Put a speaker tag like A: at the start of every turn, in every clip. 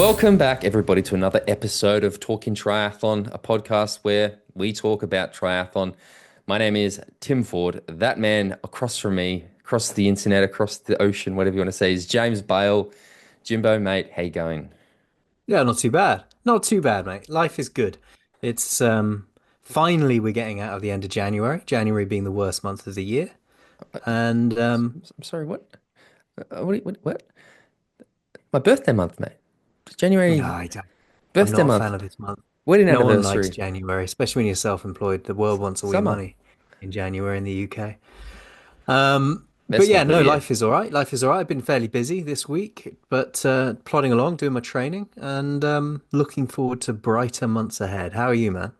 A: Welcome back, everybody, to another episode of Talking Triathlon, a podcast where we talk about triathlon. My name is Tim Ford. That man across from me, across the internet, across the ocean, whatever you want to say, is James Bale. Jimbo, mate, how you going?
B: Yeah, not too bad. Not too bad, mate. Life is good. It's finally we're getting out of the end of January, January being the worst month of the year. And
A: I'm sorry, what? What? My birthday month, mate.
B: no,
A: January,
B: I'm
A: birthday
B: not a
A: month,
B: fan of this month.
A: wedding
B: No one likes
A: anniversary,
B: January, especially when you're self-employed. The world wants all your
A: summer,
B: money in January in the UK. But
A: best
B: yeah,
A: month of
B: no,
A: the year.
B: life is all right. Life is all right. I've been fairly busy this week, but plodding along, doing my training, and looking forward to brighter months ahead. How are you, man?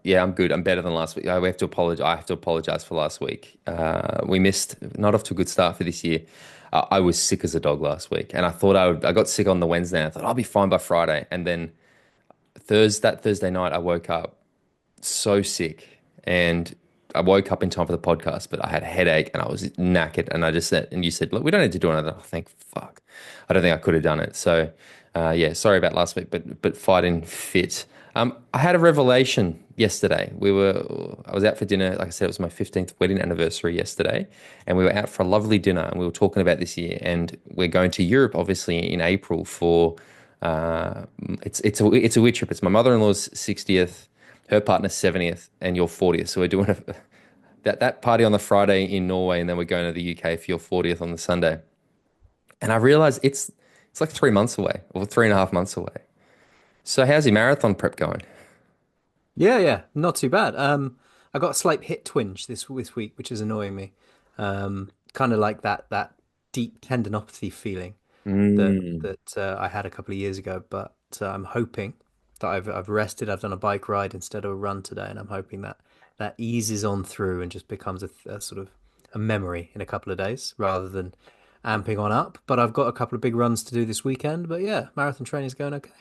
A: Yeah, I'm good. I'm better than last week. We have to apologize. I have to apologize for last week. We missed not off to a good start for this year. I was sick as a dog last week, and I thought I got sick on the Wednesday. And I thought I'll be fine by Friday, and then Thursday night I woke up so sick, and I woke up in time for the podcast, but I had a headache and I was knackered, and I just said, and you said, look, we don't need to do another. I think, fuck, I don't think I could have done it. So, yeah, sorry about last week, but fighting fit. I had a revelation yesterday. I was out for dinner. Like I said, it was my 15th wedding anniversary yesterday, and we were out for a lovely dinner, and we were talking about this year, and we're going to Europe, obviously, in April for. It's a weird trip. It's my mother-in-law's 60th, her partner's 70th, and your 40th. So we're doing that party on the Friday in Norway, and then we're going to the UK for your 40th on the Sunday. And I realized it's like 3 months away, or 3.5 months away. So how's your marathon prep going?
B: Yeah, not too bad. I got a slight hit twinge this week, which is annoying me. Kind of like that deep tendinopathy feeling that
A: Mm.
B: I had a couple of years ago. But I'm hoping that I've rested. I've done a bike ride instead of a run today, and I'm hoping that that eases on through and just becomes a sort of a memory in a couple of days rather than amping on up. But I've got a couple of big runs to do this weekend. But yeah, marathon training is going okay.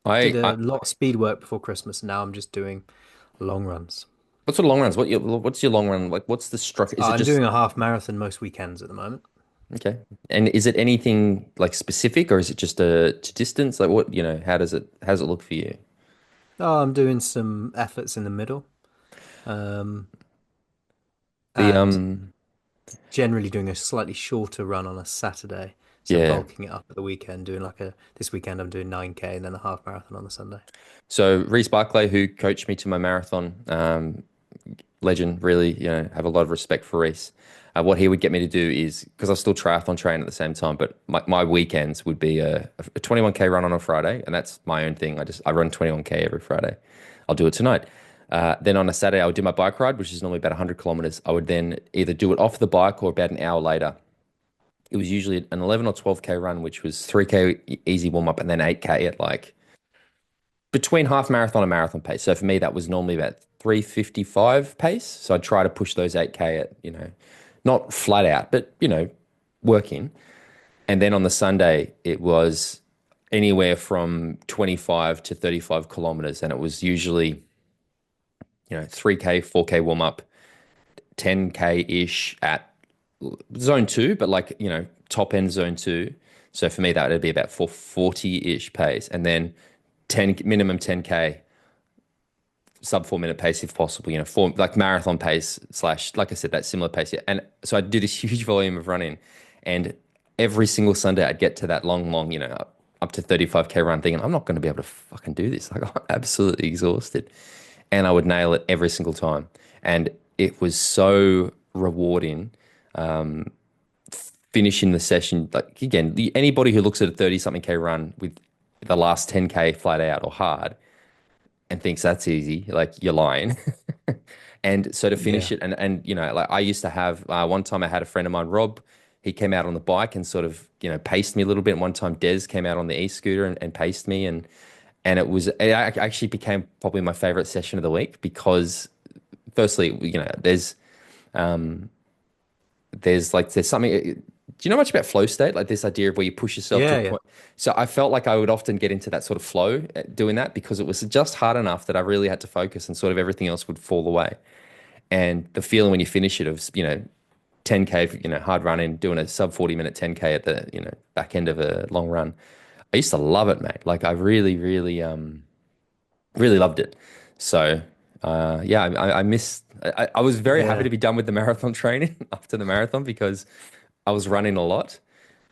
B: Did
A: I
B: a lot of speed work before Christmas, and now I'm just doing long runs.
A: What sort of long runs? What's your long run like? What's the structure? Is it
B: I'm
A: just
B: doing a half marathon most weekends at the moment.
A: okay? And is it anything like specific, or is it just a to distance? Like what, how does it look for you?
B: Oh, I'm doing some efforts in the middle, um,
A: The
B: and generally doing a slightly shorter run on a Saturday. So
A: yeah.
B: bulking it up at the weekend, doing like a this weekend I'm doing 9K and then a half marathon on the Sunday.
A: So Reece Barclay, who coached me to my marathon, legend, really, have a lot of respect for Reece. What he would get me to do is because I still triathlon train at the same time, but my weekends would be a 21K run on a Friday, and that's my own thing. I run 21K every Friday. I'll do it tonight. Then on a Saturday, I would do my bike ride, which is normally about 100 kilometers. I would then either do it off the bike or about an hour later. It was usually an 11 or 12K run, which was 3K easy warm up and then 8K at like between half marathon and marathon pace. So for me, that was normally about 3:55 pace. So I'd try to push those 8K at, not flat out, but, working. And then on the Sunday, it was anywhere from 25 to 35 kilometers. And it was usually, 3K, 4K warm up, 10K ish at zone two, but like, top end zone two. So for me, that would be about 440-ish pace. And then 10 minimum 10K sub 4 minute pace if possible, four like marathon pace slash, like I said, that similar pace. Yeah. And so I did a huge volume of running, and every single Sunday I'd get to that long, up to 35K run thinking, I'm not going to be able to fucking do this. Like I'm absolutely exhausted. And I would nail it every single time. And it was so rewarding finishing the session. Like again, anybody who looks at a 30 something K run with the last 10K flat out or hard and thinks that's easy, like you're lying. And so to finish
B: Yeah.
A: it, and like I used to have one time I had a friend of mine, Rob, he came out on the bike and sort of paced me a little bit. And one time Des came out on the e-scooter and paced me, and actually became probably my favorite session of the week because firstly, um there's something. Do you know much about flow state? Like this idea of where you push yourself to a
B: Yeah.
A: point. So I felt like I would often get into that sort of flow doing that because it was just hard enough that I really had to focus and sort of everything else would fall away. And the feeling when you finish it of, 10K, hard running, doing a sub 40-minute 10K at the, back end of a long run. I used to love it, mate. Like I really, really, really loved it. So, yeah, I miss. I was very happy
B: Yeah.
A: to be done with the marathon training after the marathon because I was running a lot.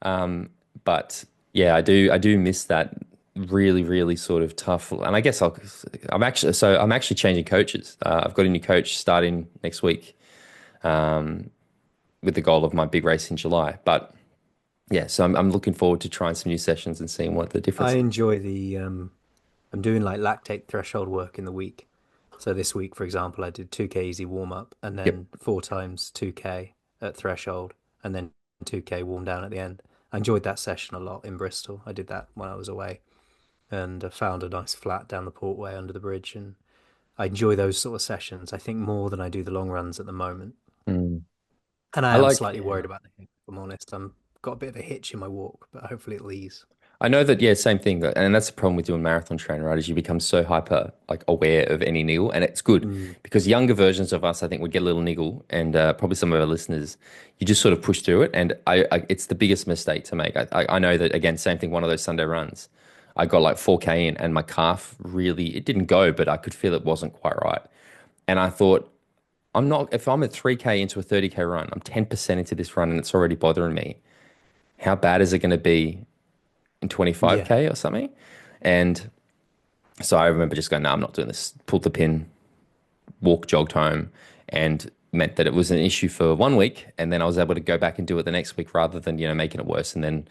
A: Um, but yeah, I do miss that really, really sort of tough. And I guess I'm actually changing coaches. I've got a new coach starting next week, um, with the goal of my big race in July. But yeah, so I'm looking forward to trying some new sessions and seeing what the
B: I
A: difference is.
B: enjoy I'm doing like lactate threshold work in the week. So this week, for example, I did 2K easy warm up and
A: Yep.
B: then 4 times 2K at threshold and then 2K warm down at the end. I enjoyed that session a lot in Bristol. I did that when I was away and found a nice flat down the Portway under the bridge. And I enjoy those sort of sessions, I think, more than I do the long runs at the moment.
A: Mm.
B: And I
A: I
B: am
A: like.
B: slightly worried about the hip, if I'm honest. I'm got a bit of a hitch in my walk, but hopefully it'll ease.
A: I know that, yeah, same thing. And that's the problem with doing marathon training, right? Is you become so hyper like aware of any niggle, and it's good
B: Mm,
A: because younger versions of us, I think, would get a little niggle, and probably some of our listeners, you just sort of push through it, and it's the biggest mistake to make. I know that again, same thing. One of those Sunday runs, I got like 4K in, and my calf really it didn't go, but I could feel it wasn't quite right, and I thought. I'm not, if I'm at 3K into a 30K run, I'm 10% into this run and it's already bothering me. How bad is it going to be in
B: yeah.
A: 25K or something? And so I remember just going, no, I'm not doing this. Pulled the pin, jogged home, and meant that it was an issue for 1 week. And then I was able to go back and do it the next week rather than, making it worse. And then,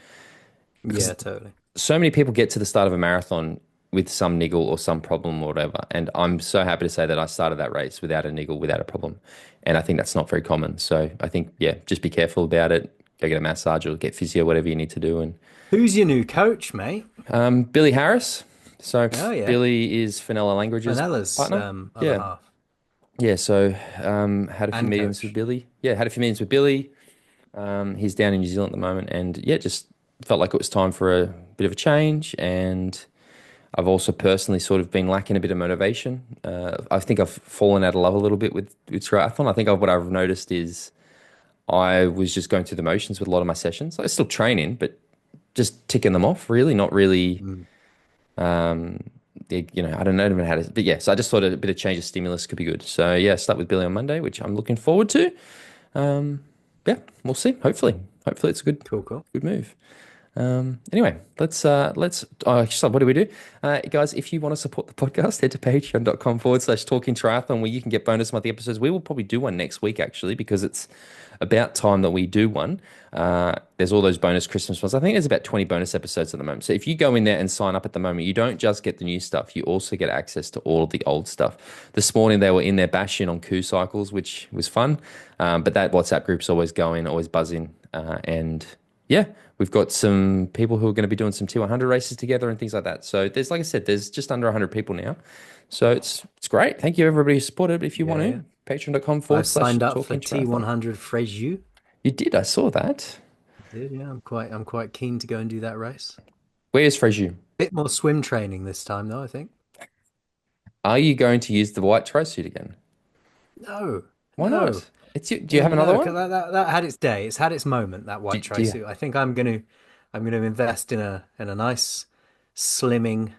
A: because
B: Yeah, totally.
A: so many people get to the start of a marathon with some niggle or some problem or whatever. And I'm so happy to say that I started that race without a niggle, without a problem. And I think that's not very common. So I think, yeah, just be careful about it. Go get a massage or get physio, whatever you need to do. And
B: Who's your new coach, mate?
A: Billy Harris. So
B: Oh yeah,
A: Billy is Fenella Langridge's
B: Manella's
A: partner.
B: other
A: Yeah.
B: half
A: Yeah. So had a few
B: and
A: meetings with
B: coach.
A: Billy. Yeah, had a few meetings with Billy. He's down in New Zealand at the moment, and yeah, just felt like it was time for a bit of a change. And I've also personally sort of been lacking a bit of motivation. I think I've fallen out of love a little bit with triathlon. I think what I've noticed is I was just going through the motions with a lot of my sessions. I was still training, but just ticking them off, really, not really.
B: Mm.
A: Um, I don't know even how to, but yeah, so I just thought a bit of change of stimulus could be good. So yeah, start with Billy on Monday, which I'm looking forward to. Um, yeah, we'll see. Hopefully it's a
B: Cool, cool.
A: good move. Anyway, so what do we do? Guys, if you want to support the podcast, head to patreon.com/talking triathlon where you can get bonus monthly episodes. We will probably do one next week actually, because it's about time that we do one. There's all those bonus Christmas ones. I think there's about 20 bonus episodes at the moment. So if you go in there and sign up at the moment, you don't just get the new stuff, you also get access to all of the old stuff. This morning they were in there bashing on coup cycles, which was fun. But that WhatsApp group's always going, always buzzing. And yeah, we've got some people who are going to be doing some T100 races together and things like that. So there's, like I said, there's just under 100 people now. So it's great. Thank you everybody who supported. If you want
B: Yeah,
A: to,
B: yeah.
A: patreon.com forward
B: I've
A: slash
B: signed up for
A: talking triathlon.
B: T100 Frejus.
A: You did, I saw that.
B: Did yeah, I'm quite keen to go and do that race.
A: Where's Freju?
B: Bit more swim training this time though, I think.
A: Are you going to use the white tri suit again?
B: No,
A: Why
B: no,
A: not? Do you have another
B: no, because
A: one?
B: that had its day. It's had its moment. That white
A: Do you?
B: tri-suit. I think I'm gonna invest in a nice slimming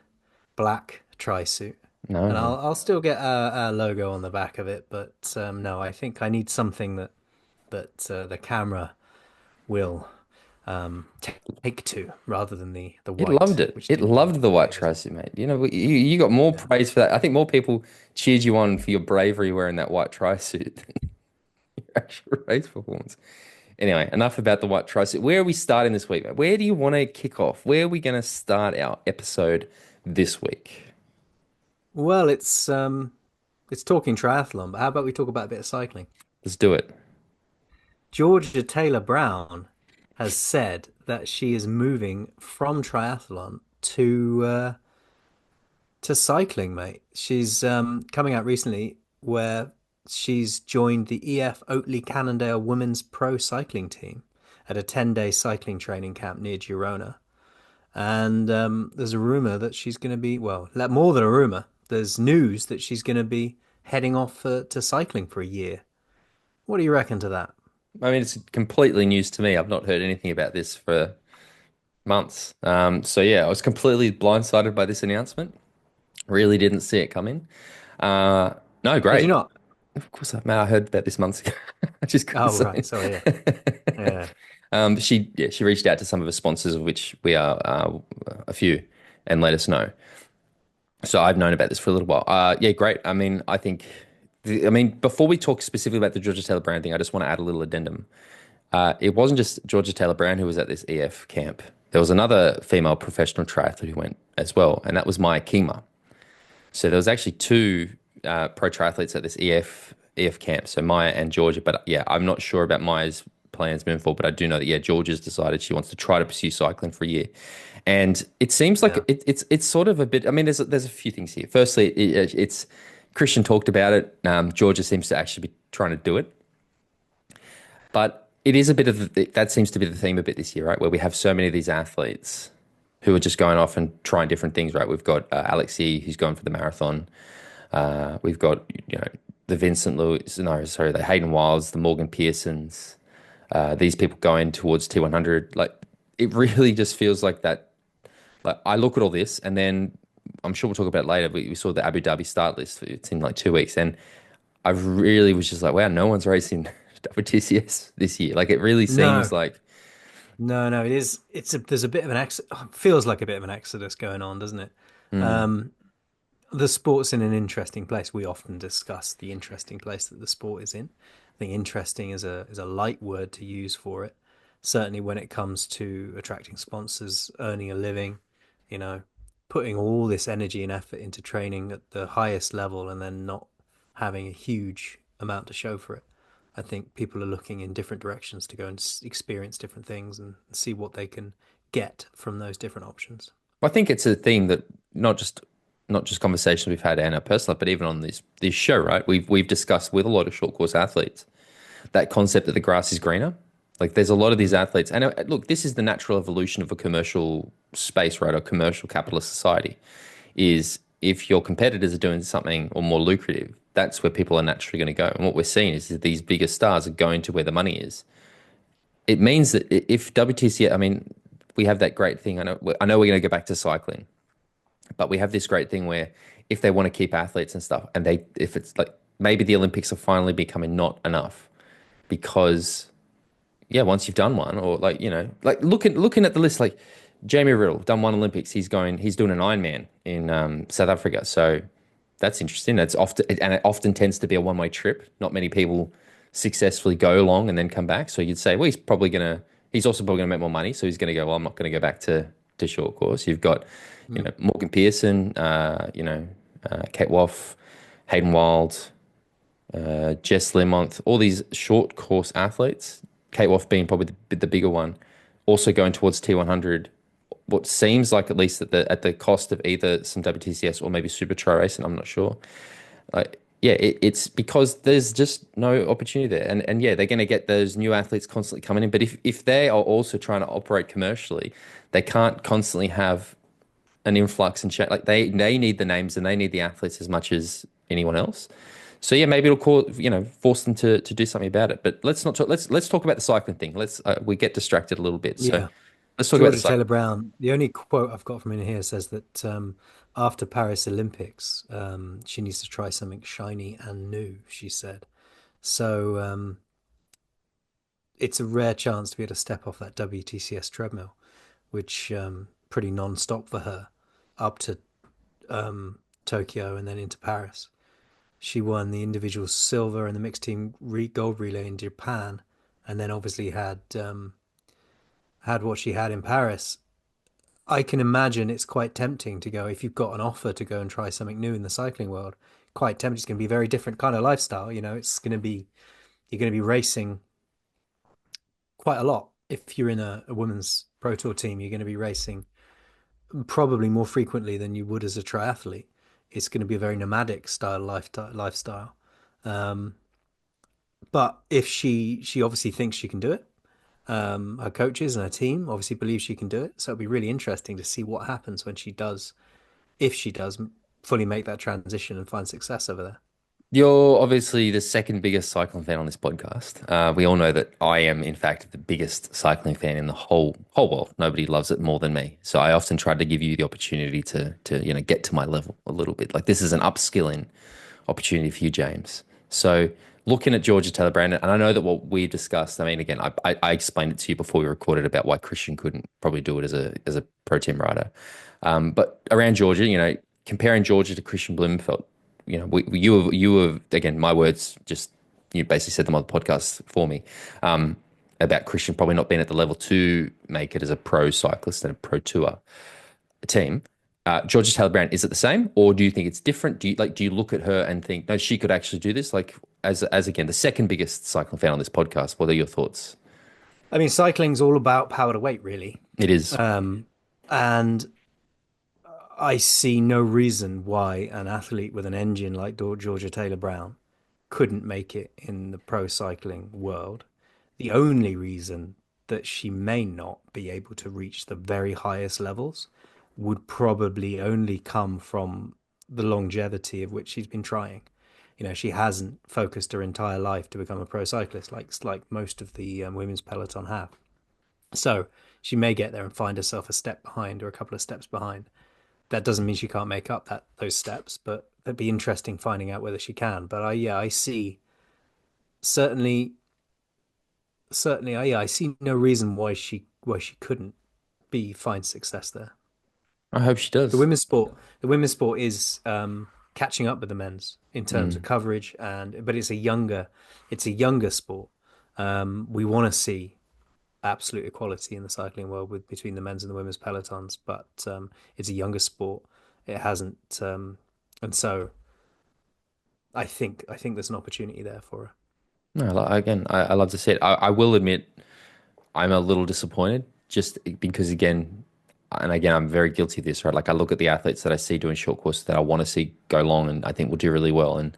B: black tri-suit, and
A: No.
B: I'll still get a logo on the back of it. But no, I think I need something that the camera will take to rather than the
A: It loved
B: white,
A: it.
B: which
A: It
B: didn't do
A: loved the
B: anything for
A: white
B: me as well.
A: tri suit, mate. You got more
B: Yeah.
A: praise for that. I think more people cheered you on for your bravery wearing that white tri suit than your actual race performance. Anyway, enough about the white tri suit. Where are we starting this week, mate? Where do you want to kick off? Where are we going to start our episode this week?
B: Well, it's talking triathlon, but how about we talk about a bit of cycling?
A: Let's do it.
B: Georgia Taylor Brown has said that she is moving from triathlon to cycling, mate. She's coming out recently where she's joined the EF Oatley Cannondale Women's Pro Cycling Team at a 10-day cycling training camp near Girona. And there's a rumor that she's going to be, well, more than a rumor. There's news that she's going to be heading off to cycling for a year. What do you reckon to that?
A: I mean, it's completely news to me. I've not heard anything about this for. months. So yeah, I was completely blindsided by this announcement. Really didn't see it coming. Uh, no,
B: Did you
A: great.
B: not?
A: Of course, man, I heard about this months ago. I just couldn't
B: Oh,
A: say
B: right. Sorry. Yeah.
A: it.
B: Yeah.
A: She reached out to some of the sponsors, of which we are a few, and let us know. So I've known about this for a little while. Yeah, great. I mean, I think, before we talk specifically about the Georgia Taylor Brown thing, I just want to add a little addendum. It wasn't just Georgia Taylor Brown who was at this EF camp. There was another female professional triathlete who went as well, and that was Maya Kima. So there was actually two pro triathletes at this EF camp. So Maya and Georgia. But yeah, I'm not sure about Maya's plans moving forward. But I do know that yeah, Georgia's decided she wants to try to pursue cycling for a year, and it seems like
B: Yeah.
A: it's sort of a bit. I mean, there's a few things here. Firstly, it's Christian talked about it. Georgia seems to actually be trying to do it, but it is a bit of that seems to be the theme a bit this year, right? Where we have so many of these athletes who are just going off and trying different things, right? We've got Alexi who's going for the marathon. We've got the Vincent Lewis, no, sorry, the Hayden Wilds, the Morgan Pearsons. These people going towards T100. Like it really just feels like that. Like I look at all this, and then I'm sure we'll talk about it later. We saw the Abu Dhabi start list. It's in like 2 weeks, and I really was just like, wow, no one's racing WTCS this year. Like it really seems
B: No.
A: like,
B: No, no, it is. There's a bit of an ex feels like a bit of an exodus going on, doesn't it?
A: mm,
B: Um, the sport's in an interesting place. We often discuss the interesting place that the sport is in. I think interesting is a light word to use for it. Certainly when it comes to attracting sponsors, earning a living, you know, putting all this energy and effort into training at the highest level and then not having a huge amount to show for it. I think people are looking in different directions to go and experience different things and see what they can get from those different options.
A: I think it's a theme that not just conversations we've had in our personal life, but even on this show, right? We've discussed with a lot of short course athletes that concept that the grass is greener. Like there's a lot of these
B: Mm.
A: athletes, and look, this is the natural evolution of a commercial space, right? A commercial capitalist society is if your competitors are doing something or more lucrative, that's where people are naturally going to go. And what we're seeing is that these bigger stars are going to where the money is. It means that if WTC, I mean, we have that great thing. I know we're going to go back to cycling, but we have this great thing where if they want to keep athletes and stuff, and if it's like maybe the Olympics are finally becoming not enough because yeah, once you've done one, or like like looking at the list, like Jamie Riddle done one Olympics, he's doing an Ironman in South Africa, so that's interesting. It often tends to be a one-way trip. Not many people successfully go along and then come back. So you'd say, well, he's also probably gonna make more money, so he's gonna go. Well, I'm not gonna go back to short course. You've got,
B: Mm.
A: Morgan Pearson, Kate Woff, Hayden Wild, Jess Lemont, all these short course athletes, Kate Woff being probably the bigger one, also going towards T100. What seems like at least at the cost of either some WTCS or maybe Supertri racing, I'm not sure. Yeah, it's because there's just no opportunity there, and yeah, they're going to get those new athletes constantly coming in. But if they are also trying to operate commercially, they can't constantly have an influx and check. Like they need the names and they need the athletes as much as anyone else. So yeah, maybe force them to do something about it. But let's not talk. Let's talk about the cycling thing. We get distracted a little bit. So
B: Yeah.
A: let's talk about the
B: Georgia
A: cycling.
B: Taylor Brown, the only quote I've got from in here says that after Paris Olympics, she needs to try something shiny and new, she said. So it's a rare chance to be able to step off that WTCS treadmill, which pretty non-stop for her up to Tokyo and then into Paris. She won the individual silver and the mixed team gold relay in Japan, and then obviously had what she had in Paris. I can imagine it's quite tempting to go if you've got an offer to go and try something new in the cycling world. Quite tempting. It's going to be a very different kind of lifestyle. It's going to be you're going to be racing quite a lot. If you're in a women's pro tour team, you're going to be racing probably more frequently than you would as a triathlete. It's going to be a very nomadic style lifestyle. Um, but if she obviously thinks she can do it, her coaches and her team obviously believe she can do it. So it'll be really interesting to see what happens when she does, if she does fully make that transition and find success over there.
A: You're obviously the second biggest cycling fan on this podcast. We all know that I am, in fact, the biggest cycling fan in the whole world. Nobody loves it more than me. So I often try to give you the opportunity to get to my level a little bit. Like this is an upskilling opportunity for you, James. So looking at Georgia Taylor Brandon, and I know that what we discussed. I mean, again, I explained it to you before we recorded about why Christian couldn't probably do it as a pro team rider. But around Georgia, comparing Georgia to Christian Blumenfeld, you were again, my words, just you basically said them on the podcast for me, about Christian probably not being at the level to make it as a pro cyclist and a pro tour team. Georgia Taylor Brown, is it the same, or do you think it's different? Do you look at her and think, no, she could actually do this? Like as again the second biggest cycling fan on this podcast, what are your thoughts?
B: I mean, cycling's all about power to weight, really.
A: It is.
B: And I see no reason why an athlete with an engine like Georgia Taylor Brown couldn't make it in the pro cycling world. The only reason that she may not be able to reach the very highest levels would probably only come from the longevity of which she's been trying. She hasn't focused her entire life to become a pro cyclist like most of the women's peloton have. So she may get there and find herself a step behind or a couple of steps behind. That doesn't mean she can't make up those steps, but it'd be interesting finding out whether she can. But I see certainly certainly I see no reason why she couldn't be find success there.
A: I hope she
B: The
A: does.
B: women's sport the women's sport is catching up with the men's in terms of
A: Mm.
B: coverage, and but it's a younger sport. We want to see absolute equality in the cycling world between the men's and the women's pelotons, but it's a younger sport. It hasn't, and so I think there's an opportunity there for her.
A: No, again, I love to see it. I will admit I'm a little disappointed just because again, and again, I'm very guilty of this, right? Like I look at the athletes that I see doing short courses that I want to see go long and I think will do really well. And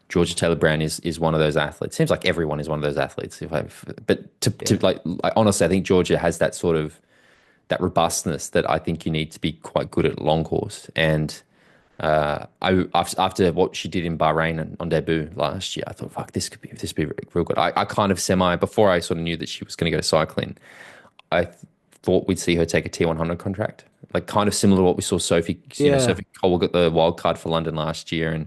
A: Georgia Taylor Brown is one of those athletes. Seems like everyone is one of those athletes. But to
B: Yeah,
A: like honestly, I think Georgia has that sort of that robustness that I think you need to be quite good at long course. And after what she did in Bahrain and on debut last year, I thought, fuck, this could be real good. I kind of before I sort of knew that she was going to go to cycling, I thought we'd see her take a T100 contract, like kind of similar to what we saw Sophie,
B: yeah,
A: Sophie Cole got the wild card for London last year, and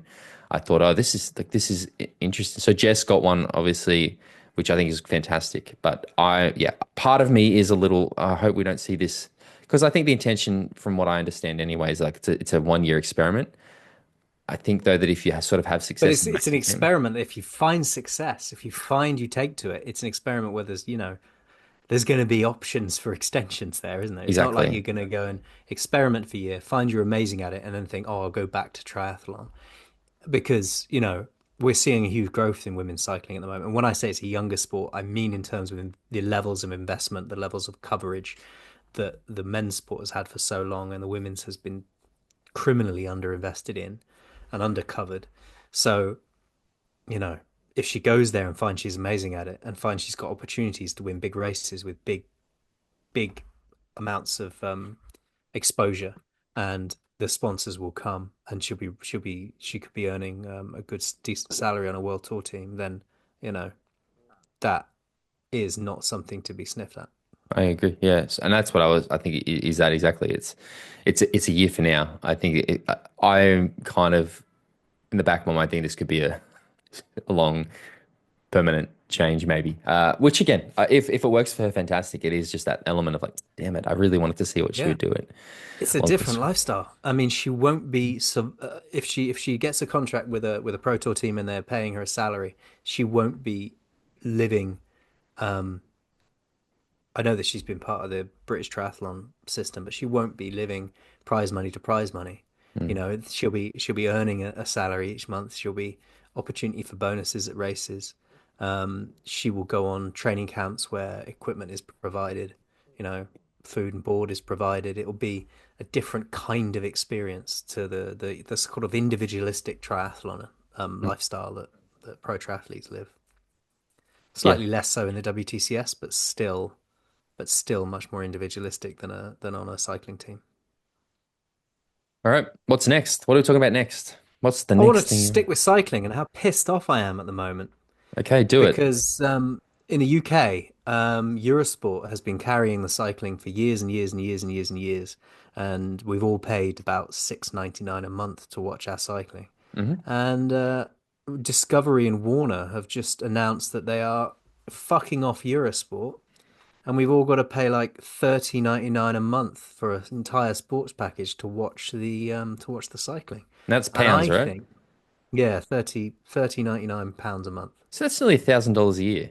A: I thought, oh, this is interesting. So Jess got one, obviously, which I think is fantastic. But yeah, part of me is a little. I hope we don't see this because I think the intention, from what I understand, anyway, is like it's a 1 year experiment. I think though that if you sort of have
B: but
A: success
B: it's
A: in the
B: it's an
A: main team,
B: experiment. If you find success, if you find you take to it, it's an experiment where there's going to be options for extensions there, isn't there? It's not like
A: exactly.
B: you're going to go and experiment for a year, find you're amazing at it, and then think, oh, I'll go back to triathlon. Because, we're seeing a huge growth in women's cycling at the moment. And when I say it's a younger sport, I mean in terms of the levels of investment, the levels of coverage that the men's sport has had for so long, and the women's has been criminally underinvested in and undercovered. So, you know, if she goes there and finds she's amazing at it and finds she's got opportunities to win big races with big amounts of exposure, and the sponsors will come, and she could be earning a good decent salary on a world tour team, then you know that is not something to be sniffed at.
A: I agree. Yes, and that's what I think is that exactly. It's a year for now. I think I'm kind of in the back of my mind thinking this could be a long permanent change maybe. Which again, if it works for her, fantastic. It is just that element of like, damn it, I really wanted to see what she
B: Yeah,
A: would do it.
B: it's a
A: Long
B: different
A: course.
B: lifestyle. I mean, she won't be if she gets a contract with a pro tour team and they're paying her a salary, she won't be living. Um, I know that she's been part of the British triathlon system, but she won't be living prize money to prize money.
A: Mm.
B: She'll be earning a salary each month. She'll be opportunity for bonuses at races. She will go on training camps where equipment is provided, you know, food and board is provided. It'll be a different kind of experience to the sort of individualistic triathlon
A: Mm.
B: lifestyle that pro triathletes live.
A: Yeah.
B: Slightly less so in the WTCS, but still much more individualistic than on a cycling team.
A: All right. What's next? What are we talking about next? What's the
B: I want
A: next
B: to
A: thing?
B: stick with cycling and how pissed off I am at the moment
A: Okay, do it.
B: because in the UK, Eurosport has been carrying the cycling for years and years and years and years and years, and we've all paid about 6.99 a month to watch our cycling.
A: Hmm.
B: And Discovery and Warner have just announced that they are fucking off Eurosport, and we've all got to pay like 30.99 a month for an entire sports package to watch the cycling.
A: That's
B: And
A: pounds,
B: I
A: right?
B: think, yeah, 30.99 pounds a month.
A: So that's nearly $1,000 a year.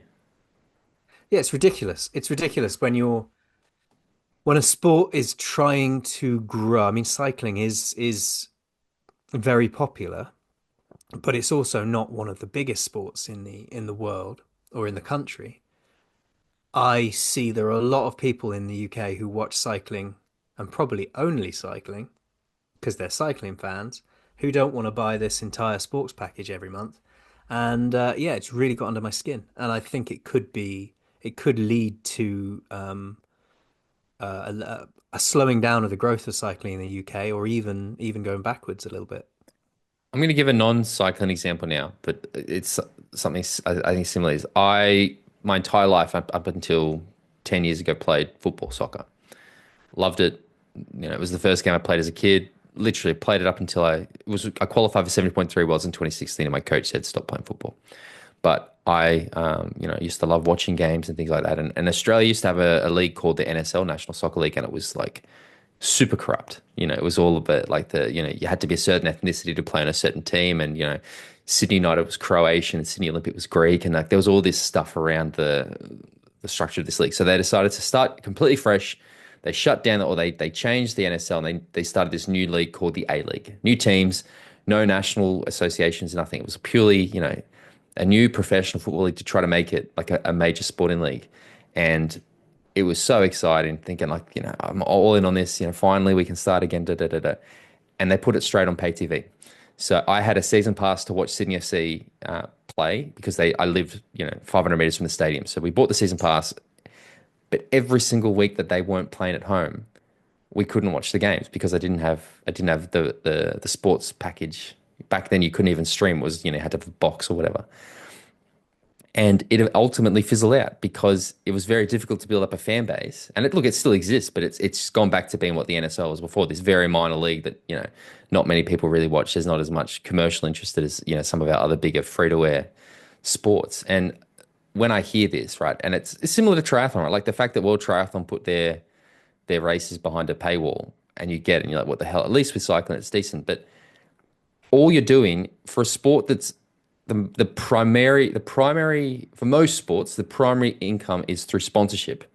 B: Yeah, it's ridiculous. It's ridiculous when a sport is trying to grow. I mean, cycling is very popular, but it's also not one of the biggest sports in the world or in the country. I see there are a lot of people in the UK who watch cycling and probably only cycling because they're cycling fans who don't want to buy this entire sports package every month. And yeah, it's really got under my skin. And I think it could lead to a slowing down of the growth of cycling in the UK, or even going backwards a little bit.
A: I'm going to give a non-cycling example now, but it's something I think similar. Is my entire life up until 10 years ago played football, soccer. Loved it. You know, it was the first game I played as a kid. Literally played it up until I qualified for 70.3 Worlds in 2016, and my coach said stop playing football. But I used to love watching games and things like that. And Australia used to have a league called the NSL, National Soccer League, and it was like super corrupt. You know, it was all about like you had to be a certain ethnicity to play on a certain team. And, Sydney United was Croatian and Sydney Olympic was Greek. And like there was all this stuff around the structure of this league. So they decided to start completely fresh. They shut down or they changed the NSL and they started this new league called the A League. New teams, no national associations, nothing. It was purely, a new professional football league to try to make it like a major sporting league. And it was so exciting, thinking like, I'm all in on this, finally we can start again, da da da da. And they put it straight on pay TV. So I had a season pass to watch Sydney FC play because I lived, 500 meters from the stadium. So we bought the season pass, but every single week that they weren't playing at home, we couldn't watch the games because I didn't have the sports package. Back then you couldn't even stream, it was, had to have a box or whatever. And it ultimately fizzled out because it was very difficult to build up a fan base. And it still exists, but it's gone back to being what the NSL was before, this very minor league that, not many people really watch. There's not as much commercial interest as, some of our other bigger free-to-air sports. And when I hear this, right, and it's similar to triathlon, right? Like the fact that World Triathlon put their races behind a paywall and you get it and you're like, what the hell? At least with cycling, it's decent. But all you're doing for a sport that's the primary for most sports, the primary income is through sponsorship.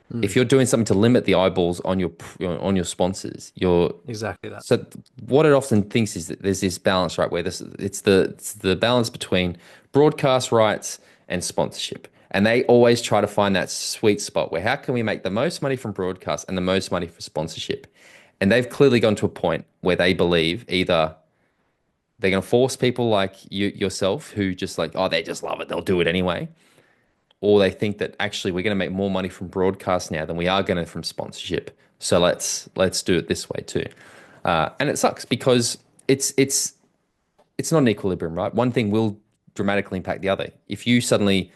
A: If
B: Mm,
A: you're doing something to limit the eyeballs on your sponsors, you're
B: exactly that.
A: so what it often thinks is that there's this balance, right, where it's the balance between broadcast rights and sponsorship. And they always try to find that sweet spot where how can we make the most money from broadcast and the most money for sponsorship? And they've clearly gone to a point where they believe either they're going to force people like yourself who just like, oh, they just love it, they'll do it anyway. Or they think that actually we're going to make more money from broadcast now than we are going to from sponsorship. So let's do it this way too. And it sucks because it's not an equilibrium, right? One thing will dramatically impact the other. If you suddenly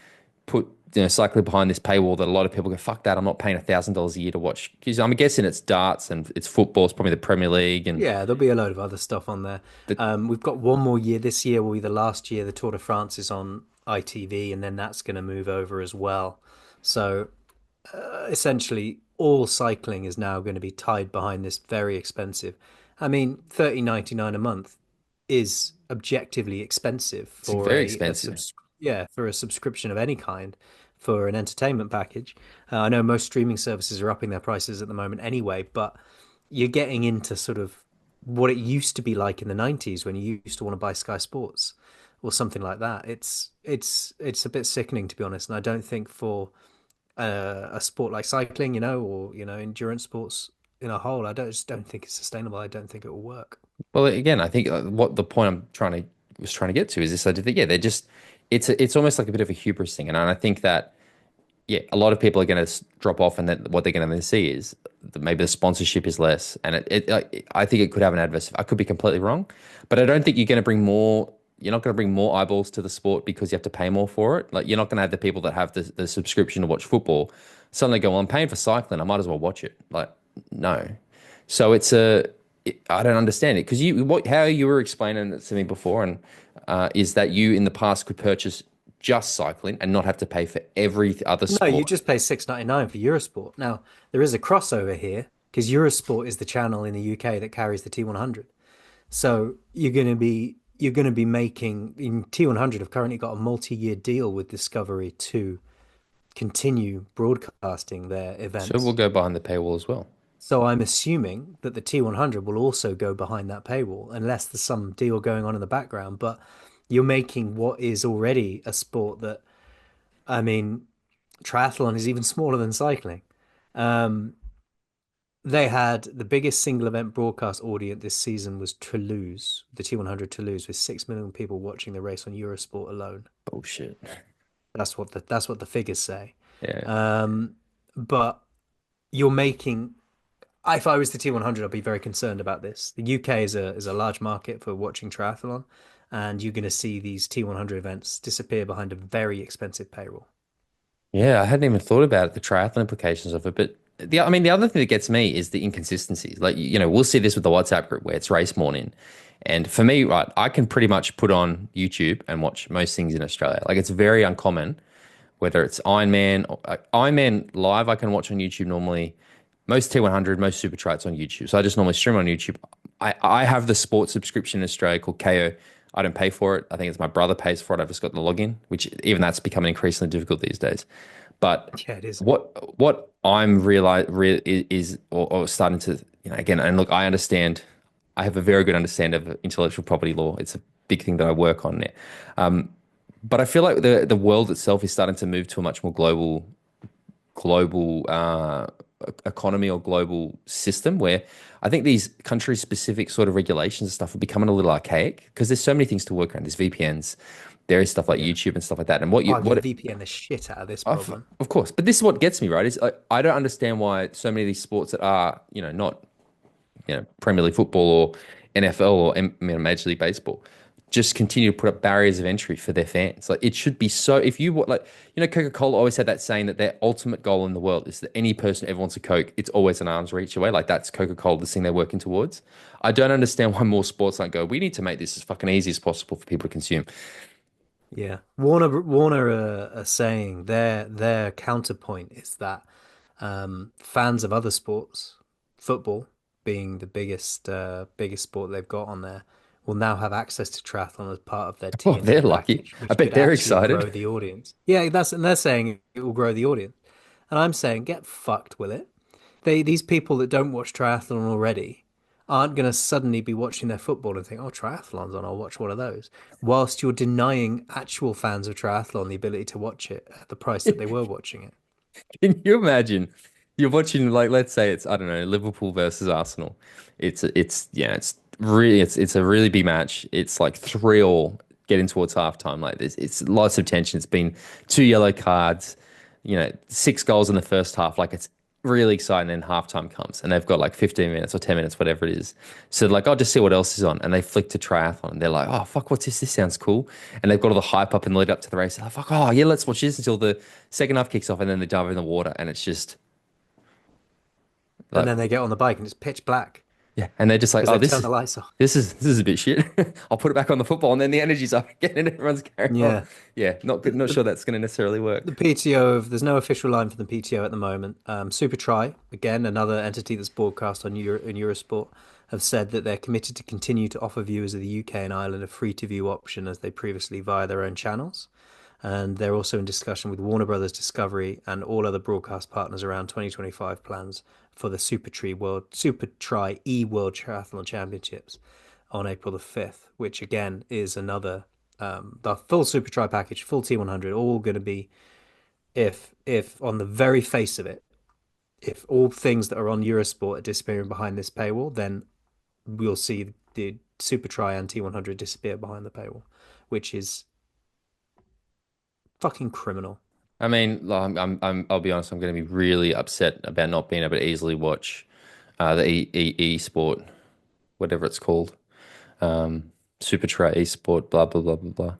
A: put cycling behind this paywall that a lot of people go, fuck that, I'm not paying $1,000 a year to watch. Because I'm guessing it's darts and it's football, it's probably the Premier League and
B: Yeah, there'll be a load of other stuff on there.
A: the
B: We've got one more year. This year will be the last year. The Tour de France is on ITV, and then that's going to move over as well. So essentially, all cycling is now going to be tied behind this very expensive. I mean, 30.99 a month is objectively expensive
A: it's
B: for
A: very
B: a
A: expensive.
B: yeah, for a subscription of any kind for an entertainment package. I know most streaming services are upping their prices at the moment anyway, but you're getting into sort of what it used to be like in the 90s when you used to want to buy Sky Sports or something like that. It's a bit sickening, to be honest, and I don't think for a sport like cycling, or endurance sports in a whole, just don't think it's sustainable. I don't think it will work.
A: Well, again, I think what the point was trying to get to is this idea that yeah, it's almost like a bit of a hubris thing, and I think that yeah, a lot of people are going to drop off, and then what they're going to see is that maybe the sponsorship is less, and I think it could have an adverse. I could be completely wrong, but I don't think you're going to bring more. You're not going to bring more eyeballs to the sport because you have to pay more for it. Like you're not going to have the people that have the subscription to watch football suddenly go, well, I'm paying for cycling, I might as well watch it. Like no, so I don't understand it because how you were explaining it to me before, and is that you in the past could purchase just cycling and not have to pay for every other
B: No, you
A: sport.
B: just pay 6.99 for Eurosport. Now, there is a crossover here because Eurosport is the channel in the UK that carries the T100. So you're going to be making in T100 have currently got a multi-year deal with Discovery to continue broadcasting their
A: So we'll
B: events.
A: go behind the paywall as well.
B: So I'm assuming that the T100 will also go behind that paywall unless there's some deal going on in the background. But you're making what is already a sport that, I mean, triathlon is even smaller than cycling. Um, they had the biggest single event broadcast audience this season was Toulouse, the T100 Toulouse, with 6 million people watching the race on Eurosport alone.
A: Bullshit.
B: That's what the figures say.
A: Yeah.
B: Um, but you're making if I was the T100, I'd be very concerned about this. The UK is a large market for watching triathlon, and you're going to see these T100 events disappear behind a very expensive payroll.
A: Yeah, I hadn't even thought about it, the triathlon implications of it. But I mean, the other thing that gets me is the inconsistencies. Like, we'll see this with the WhatsApp group where it's race morning. And for me, right, I can pretty much put on YouTube and watch most things in Australia. Like, it's very uncommon, whether it's Ironman, Ironman live, I can watch on YouTube normally. Most T100, most Supertri, it's on YouTube. So I just normally stream on YouTube. I have the sports subscription in Australia called KO. I don't pay for it. I think it's my brother pays for it. I've just got the login, which even that's becoming increasingly difficult these days. But
B: Yeah, it is.
A: what I'm is or starting to, again, and look, I understand. I have a very good understanding of intellectual property law. It's a big thing that I work on there. But I feel like the world itself is starting to move to a much more global economy or global system where I think these country specific sort of regulations and stuff are becoming a little archaic because there's so many things to work around. There's VPNs, there is stuff like
B: Yeah.
A: YouTube and stuff like that. And
B: Oh, I'm going to VPN the shit out of this problem.
A: of course, but this is what gets me right is I don't understand why so many of these sports that are not Premier League football or NFL or Major League Baseball just continue to put up barriers of entry for their fans. Like it should be so. If you like, Coca-Cola always had that saying that their ultimate goal in the world is that any person ever wants a Coke, it's always an arm's reach away. Like that's Coca-Cola, the thing they're working towards. I don't understand why more sports don't go. We need to make this as fucking easy as possible for people to consume.
B: Yeah. Warner are saying their counterpoint is that fans of other sports, football being the biggest sport they've got on there, will now have access to triathlon as part of their
A: Oh, they're
B: TNT
A: lucky.
B: package,
A: I
B: which
A: bet
B: could
A: they're
B: actually grow
A: excited.
B: the audience. Yeah, and they're saying it will grow the audience. And I'm saying, get fucked, will it? These people that don't watch triathlon already aren't going to suddenly be watching their football and think, oh, triathlon's on, I'll watch one of those. Whilst you're denying actual fans of triathlon the ability to watch it at the price that they were watching it.
A: Can you imagine? You're watching like let's say it's I don't know Liverpool versus Arsenal. It's a really big match. It's like 3-3 getting towards halftime. Like this, it's lots of tension. It's been 2 yellow cards. 6 goals in the first half. Like it's really exciting. Then halftime comes and they've got like 15 minutes or 10 minutes, whatever it is. So like I'll just see what else is on, and they flick to triathlon. They're like, oh fuck, what's this? This sounds cool. And they've got all the hype up and lead up to the race. They're like, fuck, oh yeah, let's watch this until the second half kicks off, and then they dive in the water, and it's just
B: And
A: like,
B: then they get on the bike and it's pitch black
A: yeah, and they're just like,
B: because
A: oh,
B: they've turned the lights off.
A: this is a bit shit. I'll put it back on the football, and then the energy's up again, and everyone's carrying on.
B: Yeah.
A: Yeah, not good. Not
B: The,
A: sure that's going to necessarily work.
B: the PTO there's no official line for the PTO at the moment. Supertri, again, another entity that's broadcast on Eurosport, have said that they're committed to continue to offer viewers of the UK and Ireland a free to view option as they previously via their own channels. And they're also in discussion with Warner Brothers Discovery and all other broadcast partners around 2025 plans for the Supertri World Triathlon Championships on April the 5th, which again is another the full Supertri package, full T100, all going to be if on the very face of it, if all things that are on Eurosport are disappearing behind this paywall, then we'll see the Supertri and T100 disappear behind the paywall, which is fucking criminal.
A: I mean, like, I'll be honest, I'm going to be really upset about not being able to easily watch the sport, whatever it's called, Supertri esport, blah blah blah blah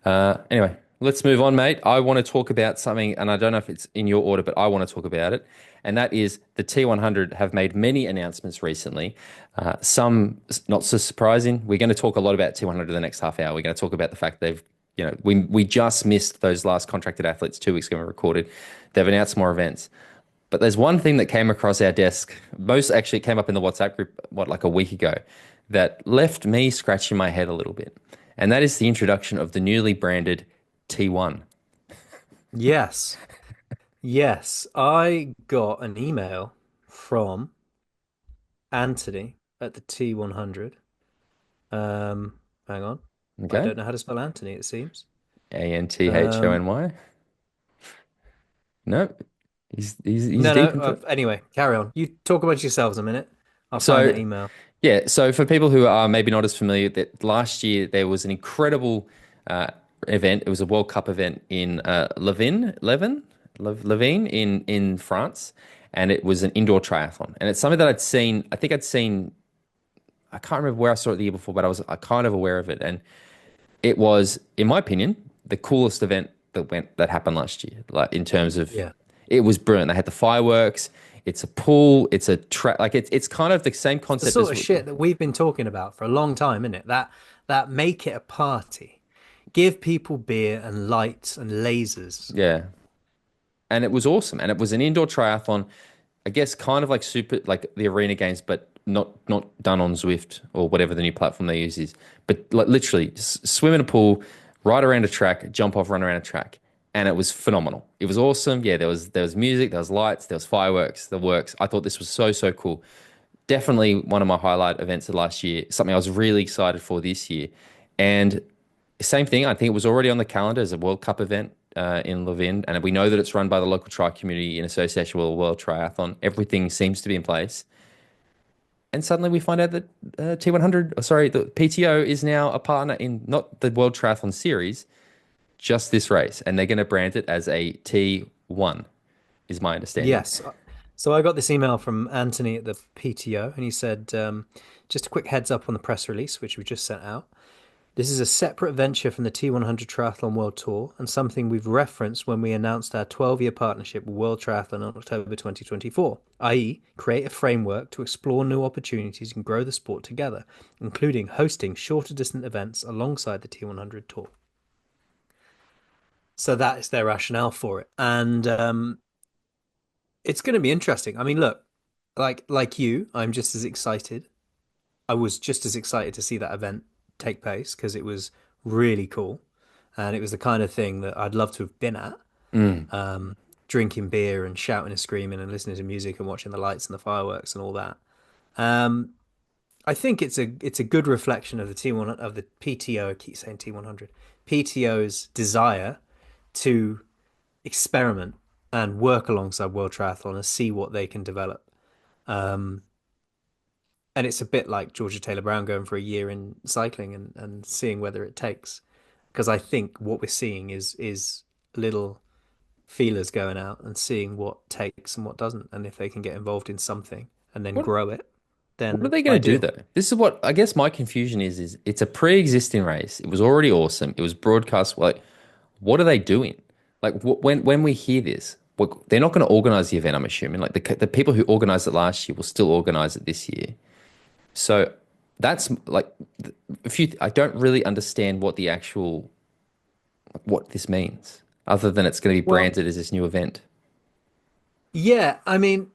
A: blah. Anyway, let's move on, mate. I want to talk about something, and I don't know if it's in your order, but I want to talk about it, and that is the T100 have made many announcements recently. Some not so surprising. We're going to talk a lot about T100 in the next half hour. We're going to talk about the fact they've, we just missed those last contracted athletes 2 weeks ago when we recorded. They've announced more events. But there's one thing that came across our desk, most actually it came up in the WhatsApp group, what, like a week ago, that left me scratching my head a little bit. And that is the introduction of the newly branded T1.
B: Yes. Yes. I got an email from Anthony at the T100. Hang on. I
A: Okay?
B: don't know how to spell Anthony, it seems. Um,
A: Anthony. No, he's
B: no, no.
A: deep into it.
B: Anyway, carry on. You talk about yourselves a minute. I'll find
A: So
B: that email.
A: yeah, so for people who are maybe not as familiar, that last year there was an incredible uh, event. It was a World Cup event in Levin in France, and it was an indoor triathlon. And it's something that I'd seen. I think I'd seen. I can't remember where I saw it the year before, but I kind of aware of it, and it was, in my opinion, the coolest event that happened last year. Like in terms of,
B: Yeah.
A: it was brilliant. They had the fireworks. It's a pool. It's a track. Like it's kind of the same
B: It's the
A: concept
B: sort
A: as
B: of shit that we've been talking about for a long time, isn't it? That make it a party. Give people beer and lights and lasers.
A: yeah. And it was awesome. And it was an indoor triathlon, I guess, kind of like like the arena games, but not done on Zwift or whatever the new platform they use is. But like literally, swim in a pool, ride around a track, jump off, run around a track, and it was phenomenal. It was awesome. Yeah, there was music, there was lights, there was fireworks, the works. I thought this was so cool. Definitely one of my highlight events of last year. Something I was really excited for this year, and same thing. I think it was already on the calendar as a World Cup event in Leuven, and we know that it's run by the local tri community in association with the World Triathlon. Everything seems to be in place, and suddenly we find out that T100, sorry, the PTO is now a partner in not the World Triathlon Series, just this race, and they're going to brand it as a T1, is my understanding.
B: Yes. So I got this email from Anthony at the PTO, and he said, just a quick heads up on the press release, which we just sent out. This is a separate venture from the T100 Triathlon World Tour and something we've referenced when we announced our 12-year partnership with World Triathlon in October 2024, i.e., create a framework to explore new opportunities and grow the sport together, including hosting shorter distance events alongside the T100 Tour. So that is their rationale for it. And it's going to be interesting. I mean, look, like you, I'm just as excited. I was just as excited to see that event take place because it was really cool, and it was the kind of thing that I'd love to have been at.
A: Mm.
B: Drinking beer and shouting and screaming and listening to music and watching the lights and the fireworks and all that. Um, I think it's a good reflection of the T1 of the PTO. I keep saying T100 PTO's desire to experiment and work alongside World Triathlon and see what they can develop. Um, and it's a bit like Georgia Taylor Brown going for a year in cycling and seeing whether it takes. Because I think what we're seeing is little feelers going out and seeing what takes and what doesn't, and if they can get involved in something and then
A: What
B: grow it,
A: What are
B: then
A: they going to do
B: ideal.
A: though? This is what I guess my confusion is it's a pre-existing race. It was already awesome. It was broadcast. Like, what are they doing? Like, when we hear this, they're not going to organize the event. I'm assuming like the people who organized it last year will still organize it this year. So that's like if you. I don't really understand what the actual what this means, other than it's going to be
B: Well,
A: branded as this new event.
B: yeah, I mean,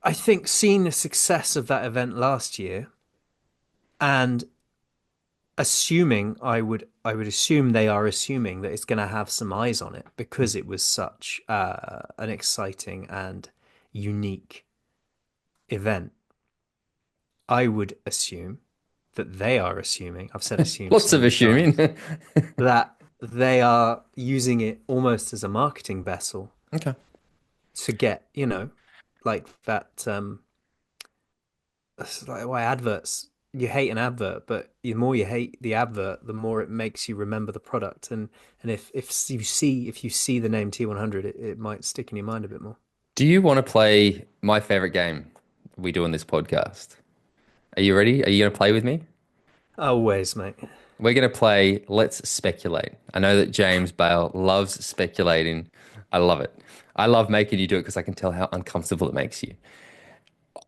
B: I think seeing the success of that event last year and assuming I would assume they are assuming that it's going to have some eyes on it because it was such an exciting and unique event. I would assume that they are assuming, I've said assume
A: Lots
B: so
A: of
B: many
A: assuming.
B: times, that they are using it almost as a marketing vessel
A: Okay.
B: to get, like that, that's like why adverts. you hate an advert, but the more you hate the advert, the more it makes you remember the product. And if you see the name T100, it might stick in your mind a bit more.
A: Do you want to play my favorite game we do on this podcast? Are you ready? Are you going to play with me?
B: Always, mate.
A: We're going to play Let's Speculate. I know that James Bale loves speculating. I love it. I love making you do it because I can tell how uncomfortable it makes you.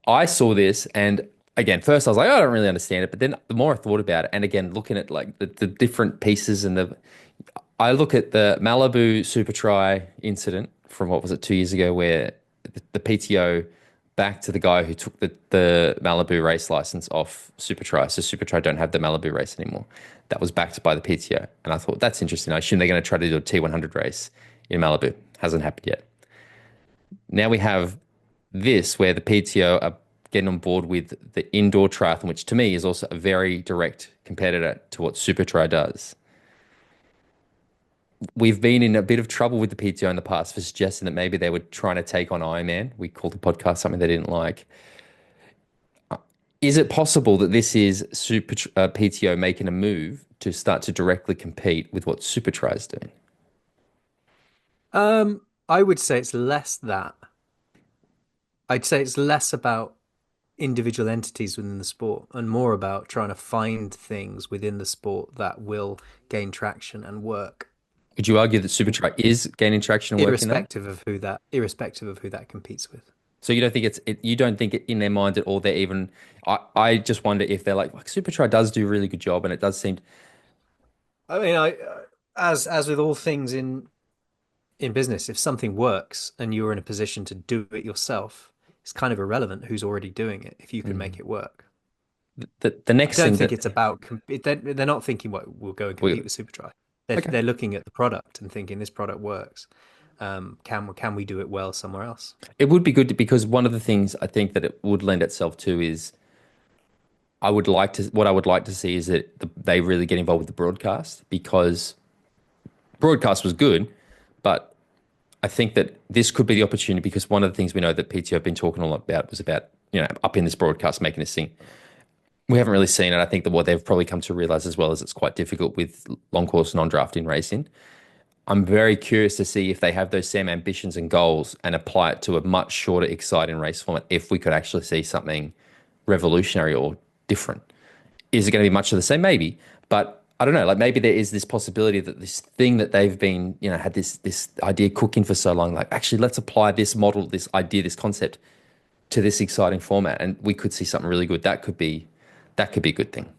A: I saw this and again, first I was like, "Oh, I don't really understand it." But then the more I thought about it, and again, looking at like the different pieces and I look at the Malibu Supertri incident from what was it, 2 years ago, where the PTO backed to the guy who took the Malibu race license off Supertri. So Supertri don't have the Malibu race anymore. That was backed by the PTO. And I thought, that's interesting. I assume they're going to try to do a T100 race in Malibu. Hasn't happened yet. Now we have this where the PTO are getting on board with the indoor triathlon, which to me is also a very direct competitor to what Supertri does. We've been in a bit of trouble with the PTO in the past for suggesting that maybe they were trying to take on Ironman. We called the podcast something they didn't like. Is it possible that this is PTO making a move to start to directly compete with what Supertri is doing?
B: I would say it's less that. I'd say it's less about individual entities within the sport and more about trying to find things within the sport that will gain traction and work,
A: Would you argue that Supertri is gaining traction and working though?
B: irrespective of who that competes with.
A: So you don't think you don't think it in their mind at all they're even I just wonder if they're like Supertri does do a really good job and it does seem
B: I mean, as with all things in business, if something works and you're in a position to do it yourself, it's kind of irrelevant who's already doing it if you can make
A: mm.
B: it work.
A: The
B: I
A: next
B: don't
A: thing
B: think
A: that
B: it's about they're not thinking, well, we'll go and
A: we
B: compete with Superdry. They're
A: okay.
B: they're looking at the product and thinking this product works. Can we do it well somewhere else?
A: It would be good because one of the things I think that it would lend itself to is what I would like to see is that they really get involved with the broadcast because broadcast was good, but I think that this could be the opportunity because one of the things we know that PTO have been talking a lot about was about, up in this broadcast making this thing. We haven't really seen it. I think that what they've probably come to realize as well is it's quite difficult with long course non-drafting racing. I'm very curious to see if they have those same ambitions and goals and apply it to a much shorter, exciting race format. If we could actually see something revolutionary or different, is it going to be much of the same? Maybe, but I don't know. Like maybe there is this possibility that this thing that they've been, had this idea cooking for so long. Like actually, let's apply this model, this idea, this concept to this exciting format, and we could see something really good. That could be a good thing.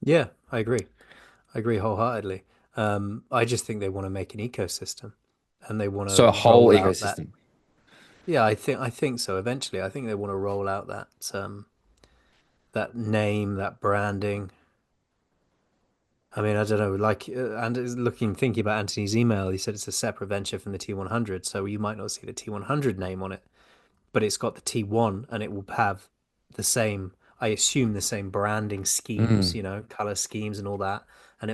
B: Yeah, I agree. I agree wholeheartedly. I just think they want to make an ecosystem and they want to
A: So a whole
B: roll out that.
A: ecosystem.
B: Yeah, I think so. Eventually, I think they want to roll out that name, that branding. I mean, I don't know, like, and thinking about Anthony's email, he said it's a separate venture from the T100, so you might not see the T100 name on it, but it's got the T1 and it will have the same, I assume, the same branding schemes,
A: Mm.
B: color schemes and all that, and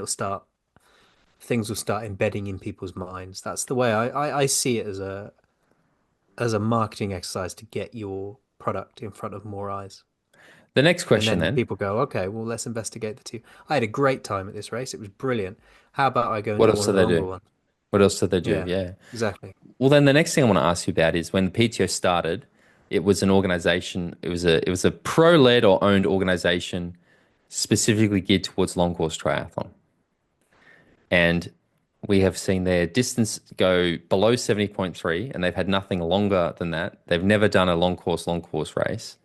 B: things will start embedding in people's minds. That's the way I see it as a marketing exercise to get your product in front of more eyes.
A: The next
B: And
A: question
B: then
A: then.
B: people go, okay, well, let's investigate the two. I had a great time at this race. It was brilliant. How about I go and
A: What
B: do
A: else
B: one
A: do
B: of the
A: they
B: longer
A: do?
B: ones?
A: What else do they do?
B: Yeah,
A: Yeah.
B: exactly.
A: Well, then the next thing I want to ask you about is when the PTO started, it was an organization, it was a pro-led or owned organization specifically geared towards long course triathlon. And we have seen their distance go below 70.3 and they've had nothing longer than that. They've never done a long course race.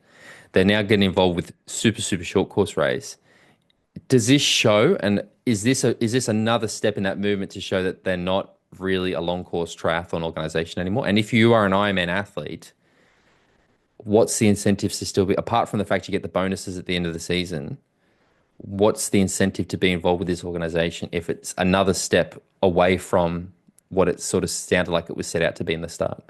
A: They're now getting involved with super, super short course race. Does this show, and is this another step in that movement to show that they're not really a long course triathlon organization anymore? And if you are an Ironman athlete, what's the incentives to still be, apart from the fact you get the bonuses at the end of the season, what's the incentive to be involved with this organization if it's another step away from what it sort of sounded like it was set out to be in the start?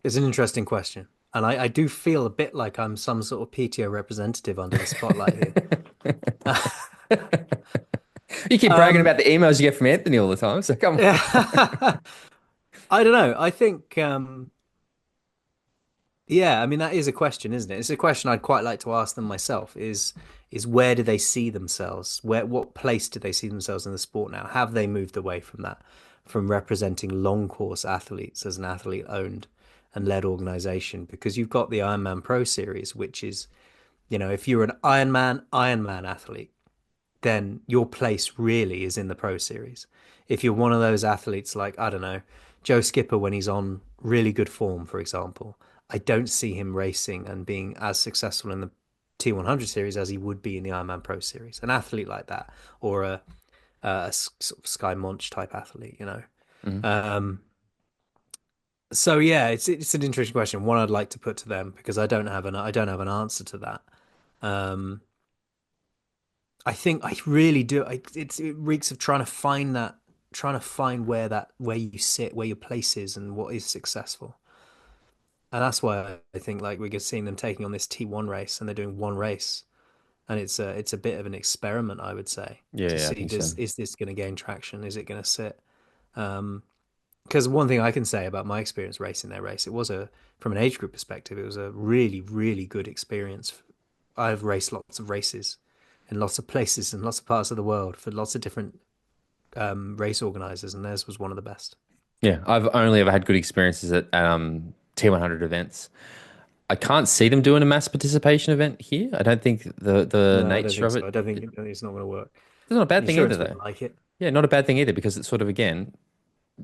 B: It's an interesting question. And I do feel a bit like I'm some sort of PTO representative under the spotlight here.
A: You keep bragging
B: Um,
A: about the emails you get from Anthony all the time, so come on.
B: yeah. I don't know. I think Yeah, I mean that is a question, isn't it? It's a question I'd quite like to ask them myself. Is where do they see themselves? What place do they see themselves in the sport now? Have they moved away from that, from representing long course athletes as an athlete owned and led organization? Because you've got the Ironman Pro Series, which is, if you're an Ironman athlete, then your place really is in the Pro Series. If you're one of those athletes like, I don't know, Joe Skipper when he's on really good form, for example, I don't see him racing and being as successful in the T100 series as he would be in the Ironman Pro Series. An athlete like that, or a sort of Sky Monch type athlete.
A: Mhm.
B: Um, so yeah, it's an interesting question. One I'd like to put to them because I don't have an answer to that. Um, I think I really do. It reeks of trying to find where you sit, where your place is, and what is successful. And that's why I think like we're seeing them taking on this T1 race, and they're doing one race, and it's a bit of an experiment, I would say,
A: Yeah,
B: to
A: yeah, I
B: see
A: think so.
B: does is this going to gain traction? Is it going to sit? Because one thing I can say about my experience racing their race, it was a from an age group perspective, it was a really, really good experience. I've raced lots of races in lots of places and lots of parts of the world for lots of different race organizers, and theirs was one of the best.
A: Yeah, I've only ever had good experiences at T100 events. I can't see them doing a mass participation event here. I don't think the
B: No, I don't
A: nature
B: think
A: of
B: so.
A: it.
B: I don't think it's not going to work.
A: It's not a bad thing either,
B: Insurance
A: though.
B: wouldn't like it.
A: Yeah, not a bad thing either because it's sort of again,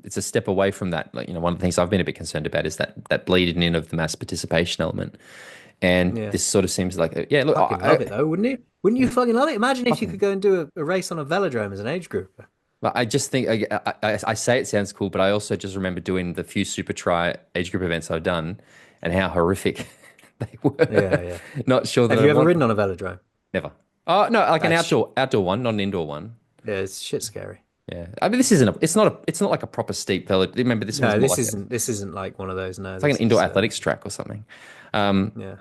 A: it's a step away from that. Like, one of the things I've been a bit concerned about is that bleeding in of the mass participation element. And
B: Yeah.
A: this sort of seems like, yeah, look,
B: Fucking love it though, wouldn't you? Wouldn't you fucking love it? Imagine if you could
A: fucking,
B: go and do a race on a velodrome as an age group.
A: but I just think I say it sounds cool, but I also just remember doing the few Supertri age group events I've done and how horrific they
B: Yeah,
A: were.
B: yeah.
A: Not sure that
B: Have
A: I'd
B: you ever
A: want
B: ridden on a velodrome?
A: never. Oh no, like an
B: That's
A: outdoor one, not an indoor one.
B: yeah, it's shit scary.
A: Yeah, I mean this isn't it's not like a proper steep velo. Remember this one's
B: No,
A: more
B: this
A: like
B: isn't this isn't like one of those. No,
A: it's like an
B: this
A: indoor
B: is
A: athletics track or something. Um,
B: yeah.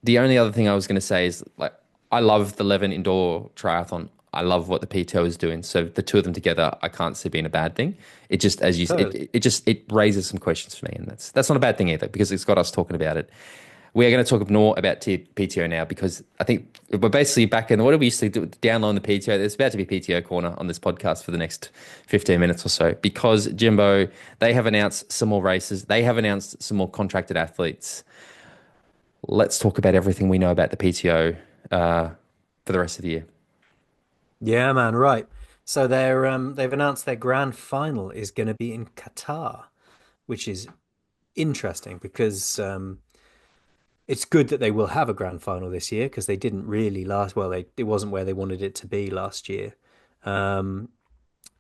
A: the only other thing I was going to say is like I love the Levin indoor triathlon. I love what the PTO is doing. So the two of them together, I can't see being a bad thing. It just, as you,
B: Totally.
A: it just it raises some questions for me, and that's not a bad thing either because it's got us talking about it. We are going to talk more about PTO now because I think we're basically back in what do we used to do, download the PTO. There's about to be PTO corner on this podcast for the next 15 minutes or so because Jimbo, they have announced some more races. They have announced some more contracted athletes. Let's talk about everything we know about the PTO for the rest of the year.
B: Yeah, man, right. So they've announced their grand final is going to be in Qatar, which is interesting because it's good that they will have a grand final this year because they didn't really last well. It wasn't where they wanted it to be last year. Um,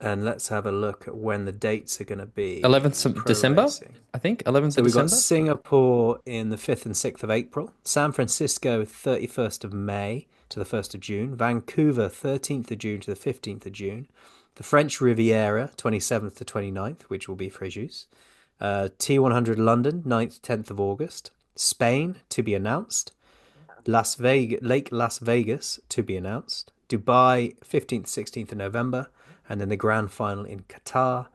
B: and let's have a look at when the dates are going to be
A: 11th
B: in
A: of
B: pro
A: December,
B: racing.
A: I think. 11th
B: So
A: of
B: we've got
A: December.
B: Singapore in the 5th and 6th of April, San Francisco 31st of May to the 1st of June, Vancouver 13th of June to the 15th of June, the French Riviera 27th to 29th, which will be Fréjus, T100 London 9th 10th of August, Spain to be announced, Las Vegas, Lake Las Vegas to be announced, Dubai 15th 16th of November, and then the grand final in Qatar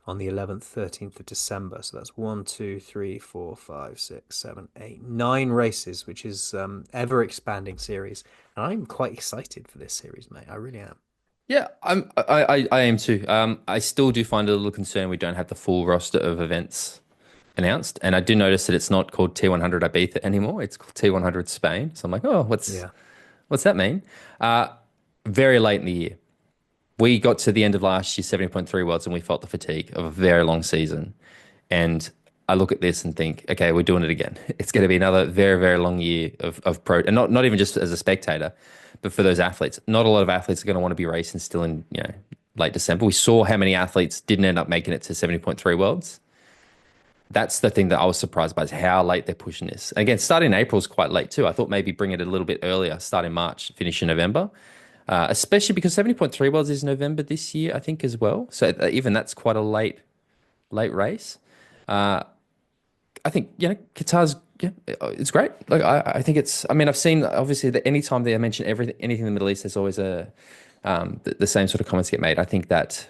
B: on the 11th 13th of December. So that's one, two, three, four, five, six, seven, eight, nine races, which is ever expanding series. And I'm quite excited for this series, mate. I really am.
A: Yeah, I am too. I still do find it a little concern we don't have the full roster of events announced, and I do notice that it's not called T100 Ibiza anymore. It's called T100 Spain. So I'm like, oh,
B: Yeah.
A: what's that mean? Uh, very late in the year, we got to the end of last year, 70.3 worlds, and we felt the fatigue of a very long season. And I look at this and think, okay, we're doing it again. It's going to be another very, very long year of pro, and not even just as a spectator, but for those athletes. Not a lot of athletes are going to want to be racing still in, late December. We saw how many athletes didn't end up making it to 70.3 worlds. That's the thing that I was surprised by is how late they're pushing this. Again, starting in April is quite late too. I thought maybe bring it a little bit earlier, start in March, finish in November. Especially because 70.3 worlds is November this year, I think, as well. So even that's quite a late race. I think Qatar's yeah, it's great. Like I think it's. I mean, I've seen obviously that anytime they mention anything in the Middle East, there's always the same sort of comments get made. I think that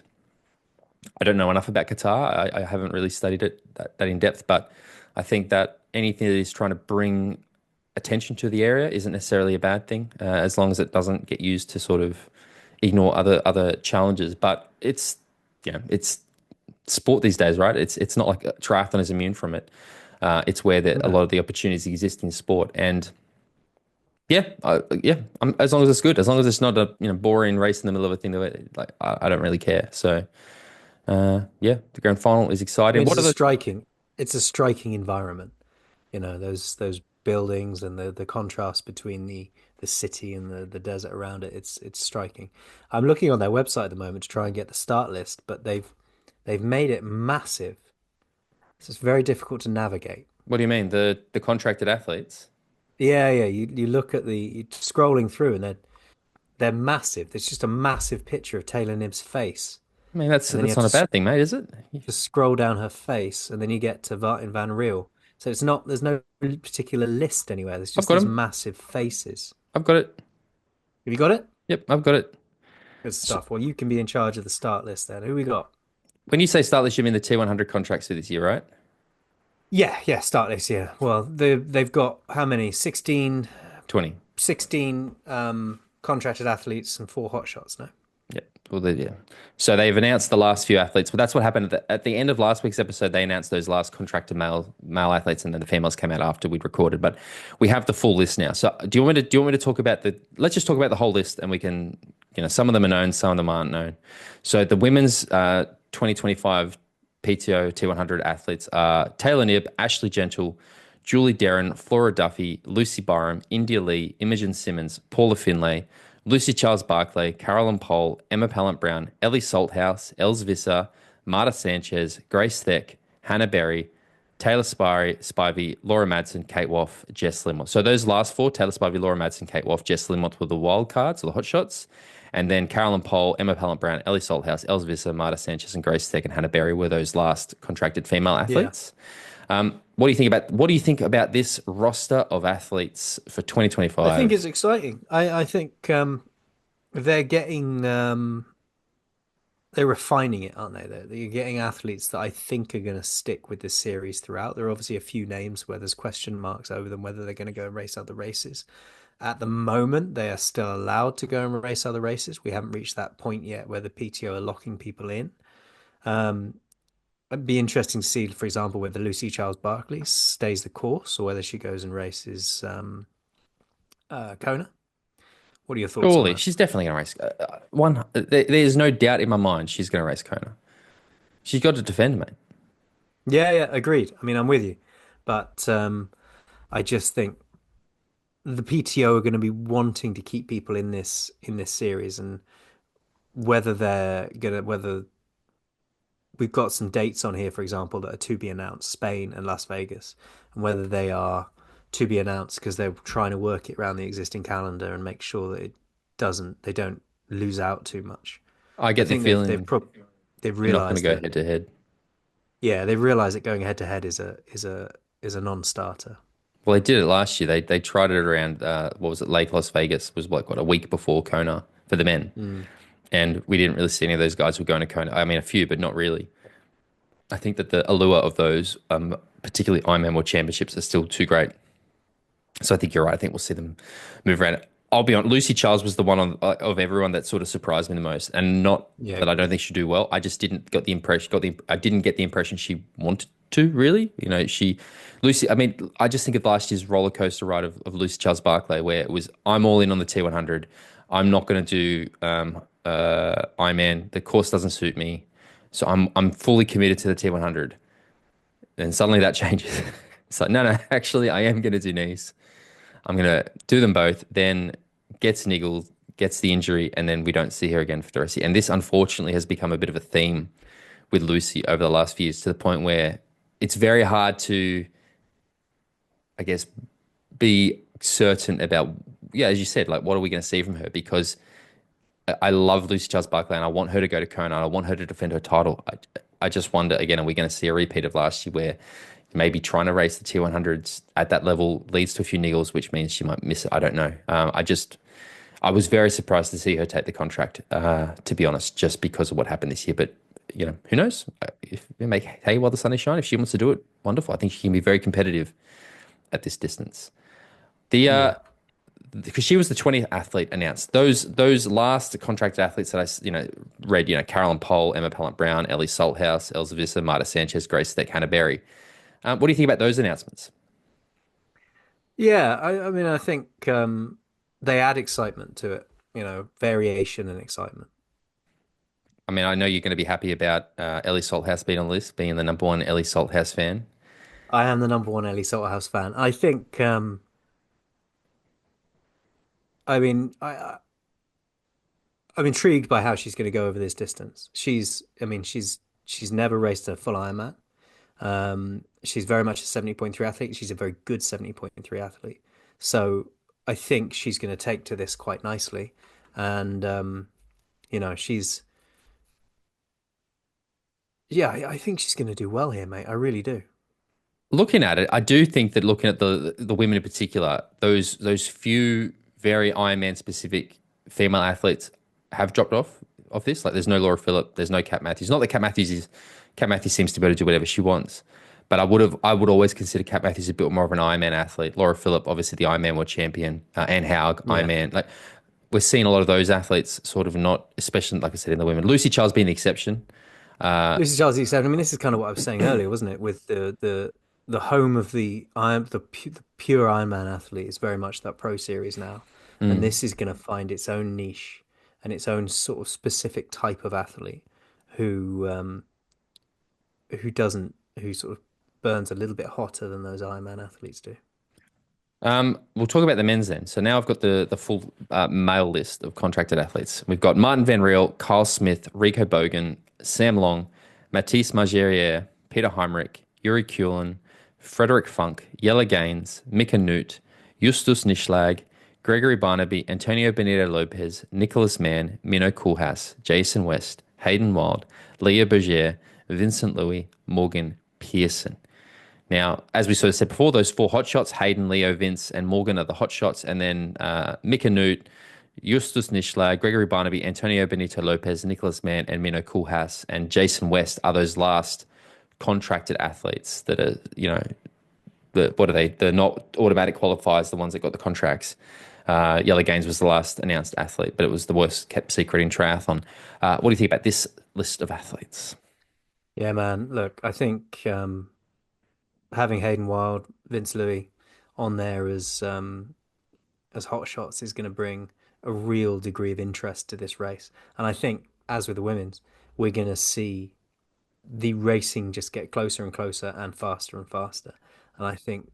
A: I don't know enough about Qatar. I haven't really studied it that in depth, but I think that anything that is trying to bring attention to the area isn't necessarily a bad thing, as long as it doesn't get used to sort of ignore other challenges. But it's sport these days, right? It's not like triathlon is immune from it. It's where a
B: No.
A: lot of the opportunities exist in sport, and as long as it's good, as long as it's not a boring race in the middle of a thing that like I don't really care. So yeah, the grand final is
B: I mean,
A: exciting. What are the
B: it's a striking environment. Those buildings and the contrast between the city and the desert around it. It's striking. I'm looking on their website at the moment to try and get the start list, but they've made it massive. So it's very difficult to navigate.
A: what do you mean the contracted athletes?
B: Yeah, yeah. You look at you're scrolling through and they're massive. There's just a massive picture of Taylor Knibb's face.
A: I mean that's
B: And then you
A: that's
B: have
A: not a bad thing, mate, is it?
B: to scroll down her face, and then you get to Martin Van Riel. So there's no particular list anywhere. There's
A: I've
B: just
A: got
B: these
A: him.
B: massive faces.
A: I've got it.
B: Have you got it?
A: Yep, I've got it.
B: Good
A: So
B: stuff. Well, you can be in charge of the start list then. Who we got?
A: when you say start list, you mean the T100 contracts for this year, right?
B: Yeah, yeah, start list, yeah. Well, they've got how many?
A: 20.
B: 16 contracted athletes and four hot shots, no?
A: Yeah. Well, yeah. So they've announced the last few athletes, but that's what happened at the end of last week's episode. They announced those last contracted male athletes, and then the females came out after we'd recorded. But we have the full list now. So do you want me to talk about the? Let's just talk about the whole list, and we can, some of them are known, some of them aren't known. So the women's 2025 PTO T100 athletes are Taylor Knibb, Ashley Gentle, Julie Derrin, Flora Duffy, Lucy Byram, India Lee, Imogen Simmons, Paula Finlay, Lucy Charles-Barclay, Carolyn Pole, Emma Pallant-Brown, Ellie Salthouse, Els Visser, Marta Sanchez, Grace Theck, Hannah Berry, Taylor Spivey, Laura Madsen, Kate Woff, Jess Limott. So those last four, Taylor Spivey, Laura Madsen, Kate Woff, Jess Limott, were the wild cards or the hot shots. And then Carolyn Pole, Emma Pallant-Brown, Ellie Salthouse, Els Visser, Marta Sanchez, and Grace Theck and Hannah Berry were those last contracted female
B: Yeah.
A: athletes. What do you think about this roster of athletes for
B: I think
A: 2025?
B: it's exciting. I think they're getting they're refining it, aren't they? They're getting athletes that I think are going to stick with this series throughout. There are obviously a few names where there's question marks over them whether they're going to go and race other races. At the moment, they are still allowed to go and race other races. We haven't reached that point yet where the PTO are locking people in. Um, It'd be interesting to see, for example, whether Lucy Charles-Barclay stays the course or whether she goes and races Kona. What are your thoughts on
A: Surely,
B: that?
A: she's definitely going to race. There's no doubt in my mind she's going to race Kona. She's got to defend, mate.
B: Yeah, yeah, agreed. I mean, I'm with you, but I just think the PTO are going to be wanting to keep people in this series, and whether we've got some dates on here, for example, that are to be announced, Spain and Las Vegas, and whether they are to be announced because they're trying to work it around the existing calendar and make sure that they don't lose out too much.
A: I
B: I
A: get the
B: think
A: feeling
B: they've
A: they're not going to
B: realized
A: go
B: that
A: head to head.
B: yeah, they've realized that going head to head is a non-starter.
A: Well, they did it last year. They tried it around what was it? Lake Las Vegas was like what a week before Kona for the men,
B: Mm.
A: and we didn't really see any of those guys who were going to Kona. I mean, a few, but not really. I think that the allure of those, particularly Ironman World Championships, are still too great. So I think you're right. I think we'll see them move around. I'll be honest. Lucy Charles was the one of everyone that sort of surprised me the most, and not
B: Yeah,
A: that I don't
B: agreed.
A: think she'd do well. I just didn't got the impression. I didn't get the impression she wanted to really. Lucy. I mean, I just think of last year's roller coaster ride of Lucy Charles Barclay, where it was I'm all in on the T100. I'm not going to do Ironman. The course doesn't suit me, so I'm fully committed to the T100. And suddenly that changes. It's like no, actually, I am going to do Nice. I'm going to do them both, then gets niggled, gets the injury, and then we don't see her again for the rest of the year. And this, unfortunately, has become a bit of a theme with Lucy over the last few years to the point where it's very hard to, I guess, be certain about, yeah, as you said, like, what are we going to see from her? Because I love Lucy Charles Barclay and I want her to go to Kona. I want her to defend her title. I just wonder, again, are we going to see a repeat of last year where maybe trying to race the T100s at that level leads to a few niggles, which means she might miss it. I don't know. I was very surprised to see her take the contract, to be honest, just because of what happened this year. But who knows? If you make hay while the sun is shining, if she wants to do it, wonderful. I think she can be very competitive at this distance. The
B: Yeah.
A: because she was the 20th athlete announced. Those last contracted athletes that read, Carolyn Pole, Emma Pallant Brown, Ellie Salthouse, Elsa Visser, Marta Sanchez, Grace Steck, Hannah Berry. What do you think about those announcements?
B: Yeah, I mean, I think they add excitement to it, variation and excitement.
A: I mean, I know you're going to be happy about Ellie Salthouse being on the list, being the number one Ellie Salthouse fan.
B: I am the number one Ellie Salthouse fan. I think, I mean, I'm intrigued by how she's going to go over this distance. I mean, she's never raced a full Ironman. She's very much a 70.3 athlete. She's a very good 70.3 athlete. So I think she's going to take to this quite nicely. And, she's, yeah, I think she's going to do well here, mate. I really do.
A: Looking at it, I do think that looking at the women in particular, those few very Ironman specific female athletes have dropped off of this. Like, there's no Laura Phillip, there's no Kat Matthews. Not that Kat Matthews seems to be able to do whatever she wants, but I would always consider Kat Matthews a bit more of an Ironman athlete. Laura Phillip, obviously the Ironman world champion, Anne Haug,
B: Yeah.
A: Ironman. Like, we're seeing a lot of those athletes sort of not, especially like I said in the women. Lucy Charles being the exception.
B: Lucy Charles said, I mean, this is kind of what I was saying earlier, wasn't it? With the home of the pure Ironman athlete is very much that pro series now, and
A: Mm.
B: this is going to find its own niche and its own sort of specific type of athlete who who sort of burns a little bit hotter than those Ironman athletes do.
A: We'll talk about the men's then. So now I've got the full male list of contracted athletes. We've got Martin Van Riel, Kyle Smith, Rico Bogan, Sam Long, Mathis Margerier, Peter Heimrich, Yuri Kuhlen, Frederick Funk, Jelle Geens, Mika Newt, Justus Nischlag, Gregory Barnaby, Antonio Benito Lopez, Nicholas Mann, Mino Koolhaas, Jason West, Hayden Wild, Leah Berger, Vincent Louis, Morgan Pearson. Now, as we sort of said before, those four hotshots, Hayden, Leo, Vince, and Morgan are the hotshots. And then Mika Newt, Justus Nischlag, Gregory Barnaby, Antonio Benito Lopez, Nicholas Mann, and Mino Koolhaas, and Jason West are those last contracted athletes that are, what are they? They're not automatic qualifiers, the ones that got the contracts. Jelle Geens was the last announced athlete, but it was the worst kept secret in triathlon. What do you think about this list of athletes?
B: Yeah, man. Look, I think having Hayden Wild, Vince Louis on there as hot shots is going to bring a real degree of interest to this race. And I think, as with the women's, we're going to see the racing just get closer and closer and faster and faster. And I think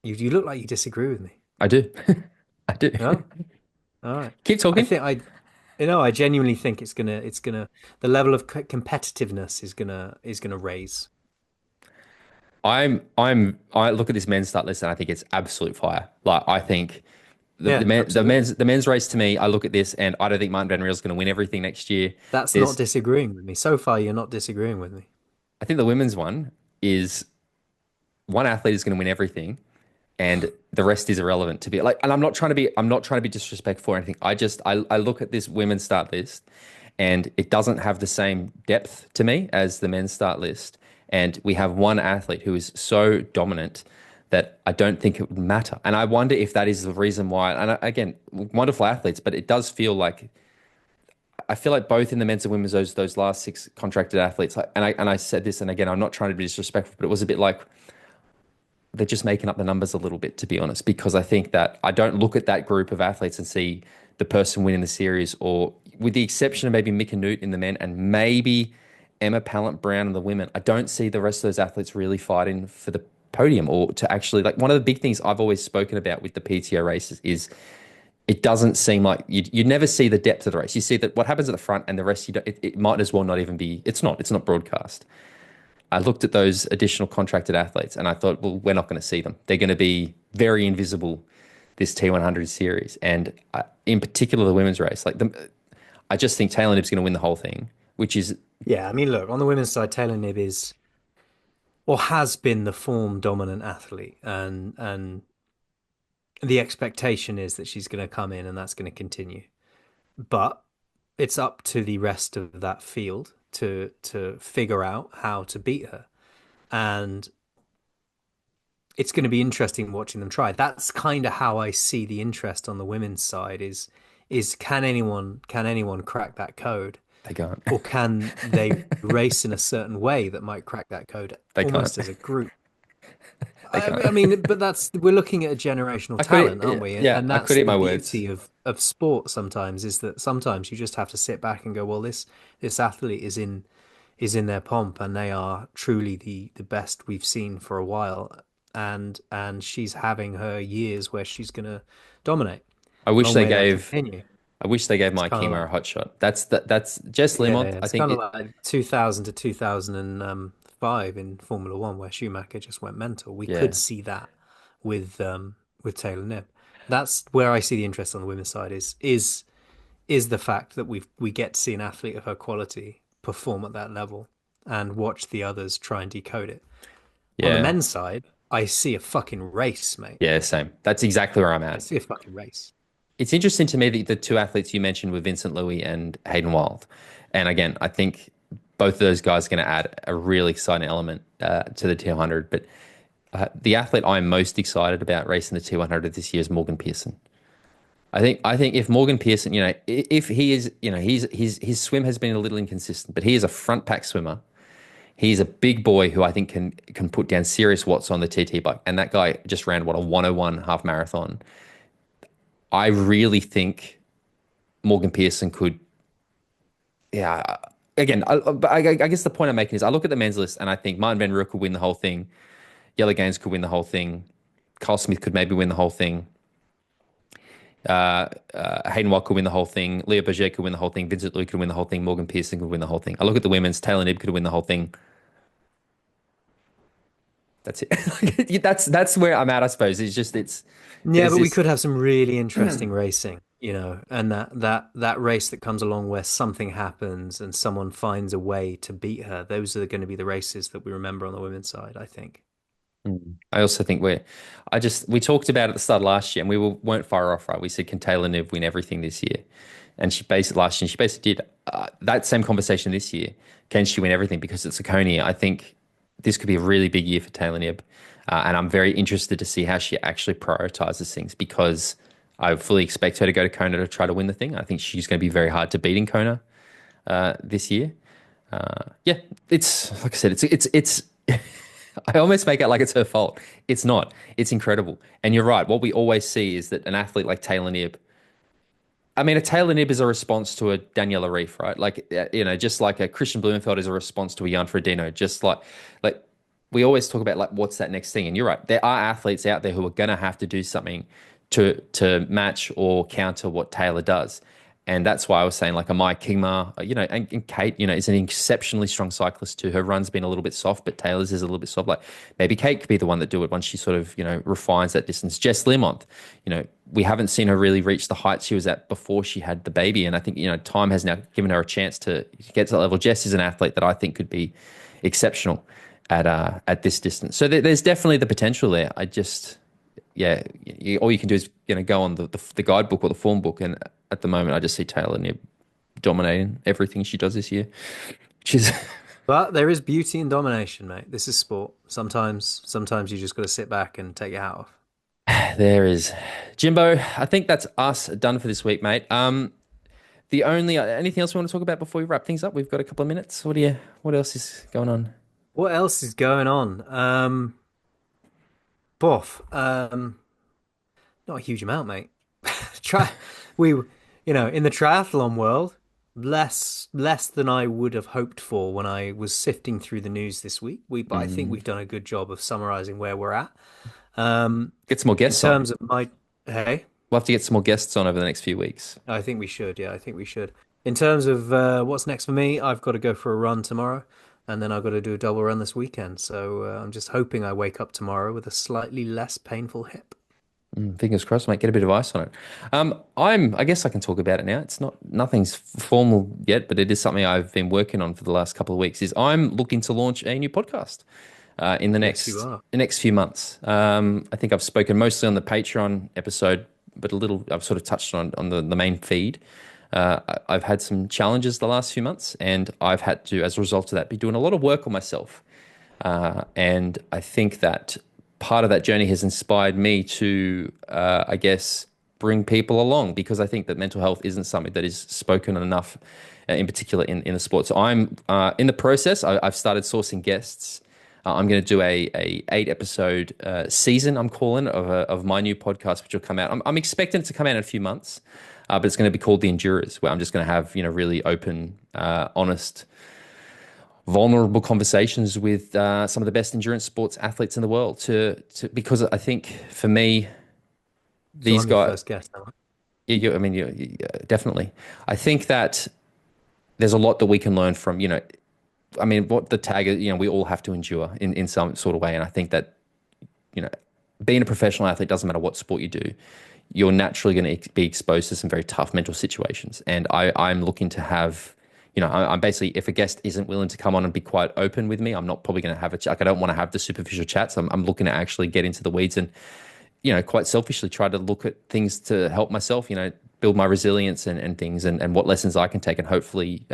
B: you look like you disagree with me.
A: I do. I do.
B: Oh, all right.
A: Keep
B: I
A: talking.
B: think I genuinely think the level of competitiveness is gonna raise.
A: I look at this men's start list and I think it's absolute fire. Like, I think
B: Yeah, absolutely.
A: the men's race to me, I look at this and I don't think Martin Van Riel's going to win everything next year.
B: That's not
A: There's,
B: disagreeing with me. So far, you're not disagreeing with me.
A: I think the women's one is one athlete is going to win everything, and the rest is irrelevant to be like. And I'm not trying to be disrespectful or anything. I look at this women's start list, and it doesn't have the same depth to me as the men's start list. And we have one athlete who is so dominant that I don't think it would matter. And I wonder if that is the reason why. And again, wonderful athletes, but it does feel like I feel like both in the men's and women's those last six contracted athletes. And I said this, and again, I'm not trying to be disrespectful, but it was a bit like they're just making up the numbers a little bit, to be honest, because I think that I don't look at that group of athletes and see the person winning the series, or with the exception of maybe Mika Newt in the men and maybe Emma Pallant Brown in the women, I don't see the rest of those athletes really fighting for the podium or to actually, like, one of the big things I've always spoken about with the PTO races is it doesn't seem like you never see the depth of the race. You see that what happens at the front and the rest, you don't, it might as well not even be, it's not broadcast. I looked at those additional contracted athletes and I thought, well, we're not going to see them. They're going to be very invisible this T100 series. And in particular, the women's race, I just think Taylor Knibb's going to win the whole thing, which is,
B: Yeah, I mean, look, on the women's side, Taylor Knibb is or has been the form dominant athlete, and the expectation is that she's going to come in and that's going to continue. But it's up to the rest of that field to figure out how to beat her. And it's going to be interesting watching them try. That's kind of how I see the interest on the women's side is can anyone crack that code,
A: They can't.
B: or can they race in a certain way that might crack that code
A: They can't.
B: almost as a group?
A: They
B: I,
A: can't.
B: I mean, but that's we're looking at a generational
A: I could
B: talent,
A: eat,
B: aren't we?
A: yeah,
B: And
A: I could
B: that's
A: eat
B: the
A: my words.
B: beauty of sport sometimes, is that sometimes you just have to sit back and go, well, this athlete is in their pomp, and they are truly the best we've seen for a while, and she's having her years where she's gonna dominate.
A: I wish
B: Long
A: they
B: may that
A: gave.
B: continue.
A: I wish they gave
B: It's
A: my
B: kind of
A: Kima a
B: like,
A: hot shot. That's Jess
B: yeah,
A: Lemont. I
B: it's
A: think
B: kind of
A: it.
B: like 2000 to 2005 in Formula One, where Schumacher just went mental. We could
A: Yeah,
B: see that with Taylor Knibb. That's where I see the interest on the women's side is the fact that we get to see an athlete of her quality perform at that level and watch the others try and decode it. On the
A: yeah,
B: men's side, I see a fucking race, mate.
A: yeah. Same. That's exactly where I'm
B: I
A: at.
B: see a fucking race.
A: It's interesting to me that the two athletes you mentioned were Vincent Louis and Hayden Wild, and again, I think both of those guys are going to add a really exciting element to the T100. But the athlete I'm most excited about racing the T100 this year is Morgan Pearson. I think if Morgan Pearson, if he is, his swim has been a little inconsistent, but he is a front pack swimmer. He's a big boy who I think can put down serious watts on the TT bike. And that guy just ran what, a 101 half marathon. I really think Morgan Pearson could, yeah. Again, I guess the point I'm making is I look at the men's list and I think Martin Van Rooyen could win the whole thing. Jelle Geens could win the whole thing. Carl Smith could maybe win the whole thing. Hayden Watt could win the whole thing. Leah Berger could win the whole thing. Vincent Louis could win the whole thing. Morgan Pearson could win the whole thing. I look at the women's. Taylor Knibb could win the whole thing. That's it. That's where I'm at, I suppose. It's just
B: Yeah,
A: there's
B: but we
A: this.
B: could have some really interesting racing, and that race that comes along where something happens and someone finds a way to beat her. Those are going to be the races that we remember on the women's side, I think.
A: I also think we talked about it at the start of last year and weren't far off, right? We said, can Taylor Knibb win everything this year? And she basically did that same conversation this year. Can she win everything? Because it's a Laconia. I think this could be a really big year for Taylor Knibb. And I'm very interested to see how she actually prioritizes things because I fully expect her to go to Kona to try to win the thing. I think she's going to be very hard to beat in Kona this year. Yeah, it's like I said, it's I almost make it like it's her fault. It's not. It's incredible. And you're right. What we always see is that an athlete like Taylor Knibb, I mean, a Taylor Knibb is a response to a Daniela Reef, right? Like, just like a Christian Blumenfeld is a response to a Jan Frodeno. Just like we always talk about like what's that next thing. And you're right. There are athletes out there who are going to have to do something to match or counter what Taylor does. And that's why I was saying like a Maya Kingma, and Kate, is an exceptionally strong cyclist too. Her run's been a little bit soft, but Taylor's is a little bit soft. Like maybe Kate could be the one that do it once she sort of, refines that distance. Jess Lemont, we haven't seen her really reach the heights she was at before she had the baby. And I think, time has now given her a chance to get to that level. Jess is an athlete that I think could be exceptional at this distance. So there's definitely the potential there. I just, yeah, all you can do is go on the guidebook or the form book, and at the moment I just see Taylor Knibb dominating everything she does this year, which is
B: But there is beauty in domination, mate. This is sport. Sometimes you just got to sit back and take your hat off.
A: there is Jimbo. I think that's us done for this week, mate. The only anything else we want to talk about before we wrap things up? We've got a couple of minutes. What else is going on?
B: What else is going on? Boff. Not a huge amount, mate. Try we in the triathlon world, less than I would have hoped for when I was sifting through the news this week. But I think
A: Mm,
B: we've done a good job of summarizing where we're at. Um,
A: get some more
B: in
A: guests on.
B: terms of my hey,
A: We'll have to get some more guests on over the next few weeks.
B: I think we should. Yeah, I think we should. In terms of what's next for me, I've got to go for a run tomorrow, and then I've got to do a double run this weekend. So I'm just hoping I wake up tomorrow with a slightly less painful hip.
A: Fingers crossed, mate. Get a bit of ice on it. I guess I can talk about it now. Nothing's formal yet, but it is something I've been working on for the last couple of weeks. Is I'm looking to launch a new podcast in
B: Yes, you are.
A: the next few months. I think I've spoken mostly on the Patreon episode, but a little I've sort of touched on the main feed. I've had some challenges the last few months, and I've had to, as a result of that, be doing a lot of work on myself. And I think that part of that journey has inspired me to, I guess, bring people along because I think that mental health isn't something that is spoken enough, in particular in the sport. So I'm in the process. I've started sourcing guests. I'm going to do a 8 episode season. I'm calling of my new podcast, which will come out. I'm expecting it to come out in a few months, but it's going to be called The Endurers, where I'm just going to have really open, honest, vulnerable conversations with some of the best endurance sports athletes in the world. Because I think for me,
B: So
A: these
B: I'm your
A: guys,
B: first guest, am I?
A: I mean, definitely. I think that there's a lot that we can learn from. I mean, what the tag is, we all have to endure in some sort of way, and I think that you know, being a professional athlete doesn't matter what sport you do. You're naturally going to be exposed to some very tough mental situations. And I'm looking to have, I'm basically, if a guest isn't willing to come on and be quite open with me, I'm not probably going to have a chat. Like, I don't want to have the superficial chats. I'm looking to actually get into the weeds and, quite selfishly try to look at things to help myself, build my resilience and things and what lessons I can take. And hopefully,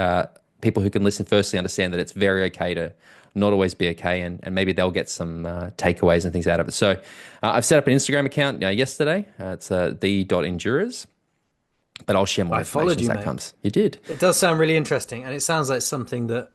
A: people who can listen firstly understand that it's very okay to not always be okay, and maybe they'll get some takeaways and things out of it. So I've set up an Instagram account yesterday. It's the.endurers, but I'll share more
B: I
A: information
B: followed
A: as
B: you,
A: that
B: mate.
A: comes. You did.
B: It does sound really interesting, and it sounds like something that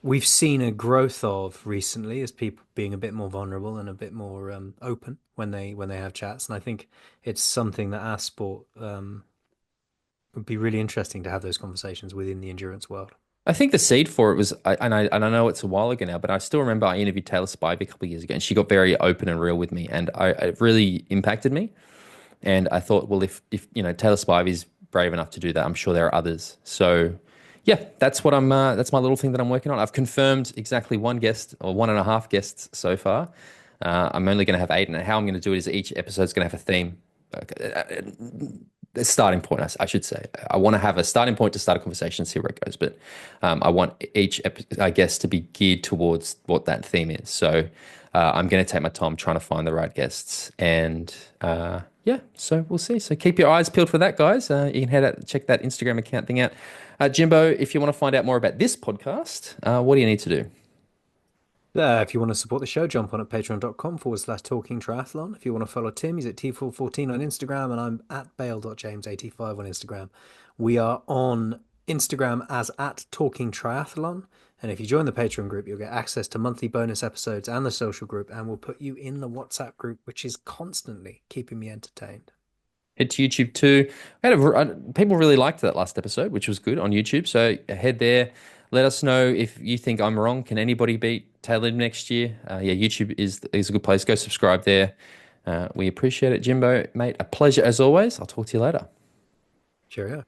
B: we've seen a growth of recently, as people being a bit more vulnerable and a bit more open when they have chats. And I think it's something that our sport would be really interesting to have those conversations within the endurance world.
A: I think the seed for it was, and I know it's a while ago now, but I still remember I interviewed Taylor Spivey a couple of years ago, and she got very open and real with me, and it really impacted me. And I thought, well, if Taylor Spivey's brave enough to do that, I'm sure there are others. So yeah, that's my little thing that I'm working on. I've confirmed exactly one guest or one and a half guests so far. I'm only going to have 8, and how I'm going to do it is each episode's going to have a theme. A starting point, I should say. I want to have a starting point to start a conversation, see where it goes. But I want each guest to be geared towards what that theme is. So I'm going to take my time trying to find the right guests. And yeah, so we'll see. So keep your eyes peeled for that, guys. You can head out, check that Instagram account thing out. Jimbo, if you want to find out more about this podcast, what do you need to do?
B: If you want to support the show, jump on at patreon.com/talking triathlon. If you want to follow Tim, he's at T414 on Instagram, and I'm at bale.james85 on Instagram. We are on Instagram as at Talking Triathlon. And if you join the Patreon group, you'll get access to monthly bonus episodes and the social group, and we'll put you in the WhatsApp group, which is constantly keeping me entertained.
A: Head to YouTube too. People really liked that last episode, which was good on YouTube. So head there. Let us know if you think I'm wrong. Can anybody beat Taylor next year? Yeah, YouTube is a good place. Go subscribe there. We appreciate it, Jimbo, mate. A pleasure as always. I'll talk to you later.
B: Cheerio.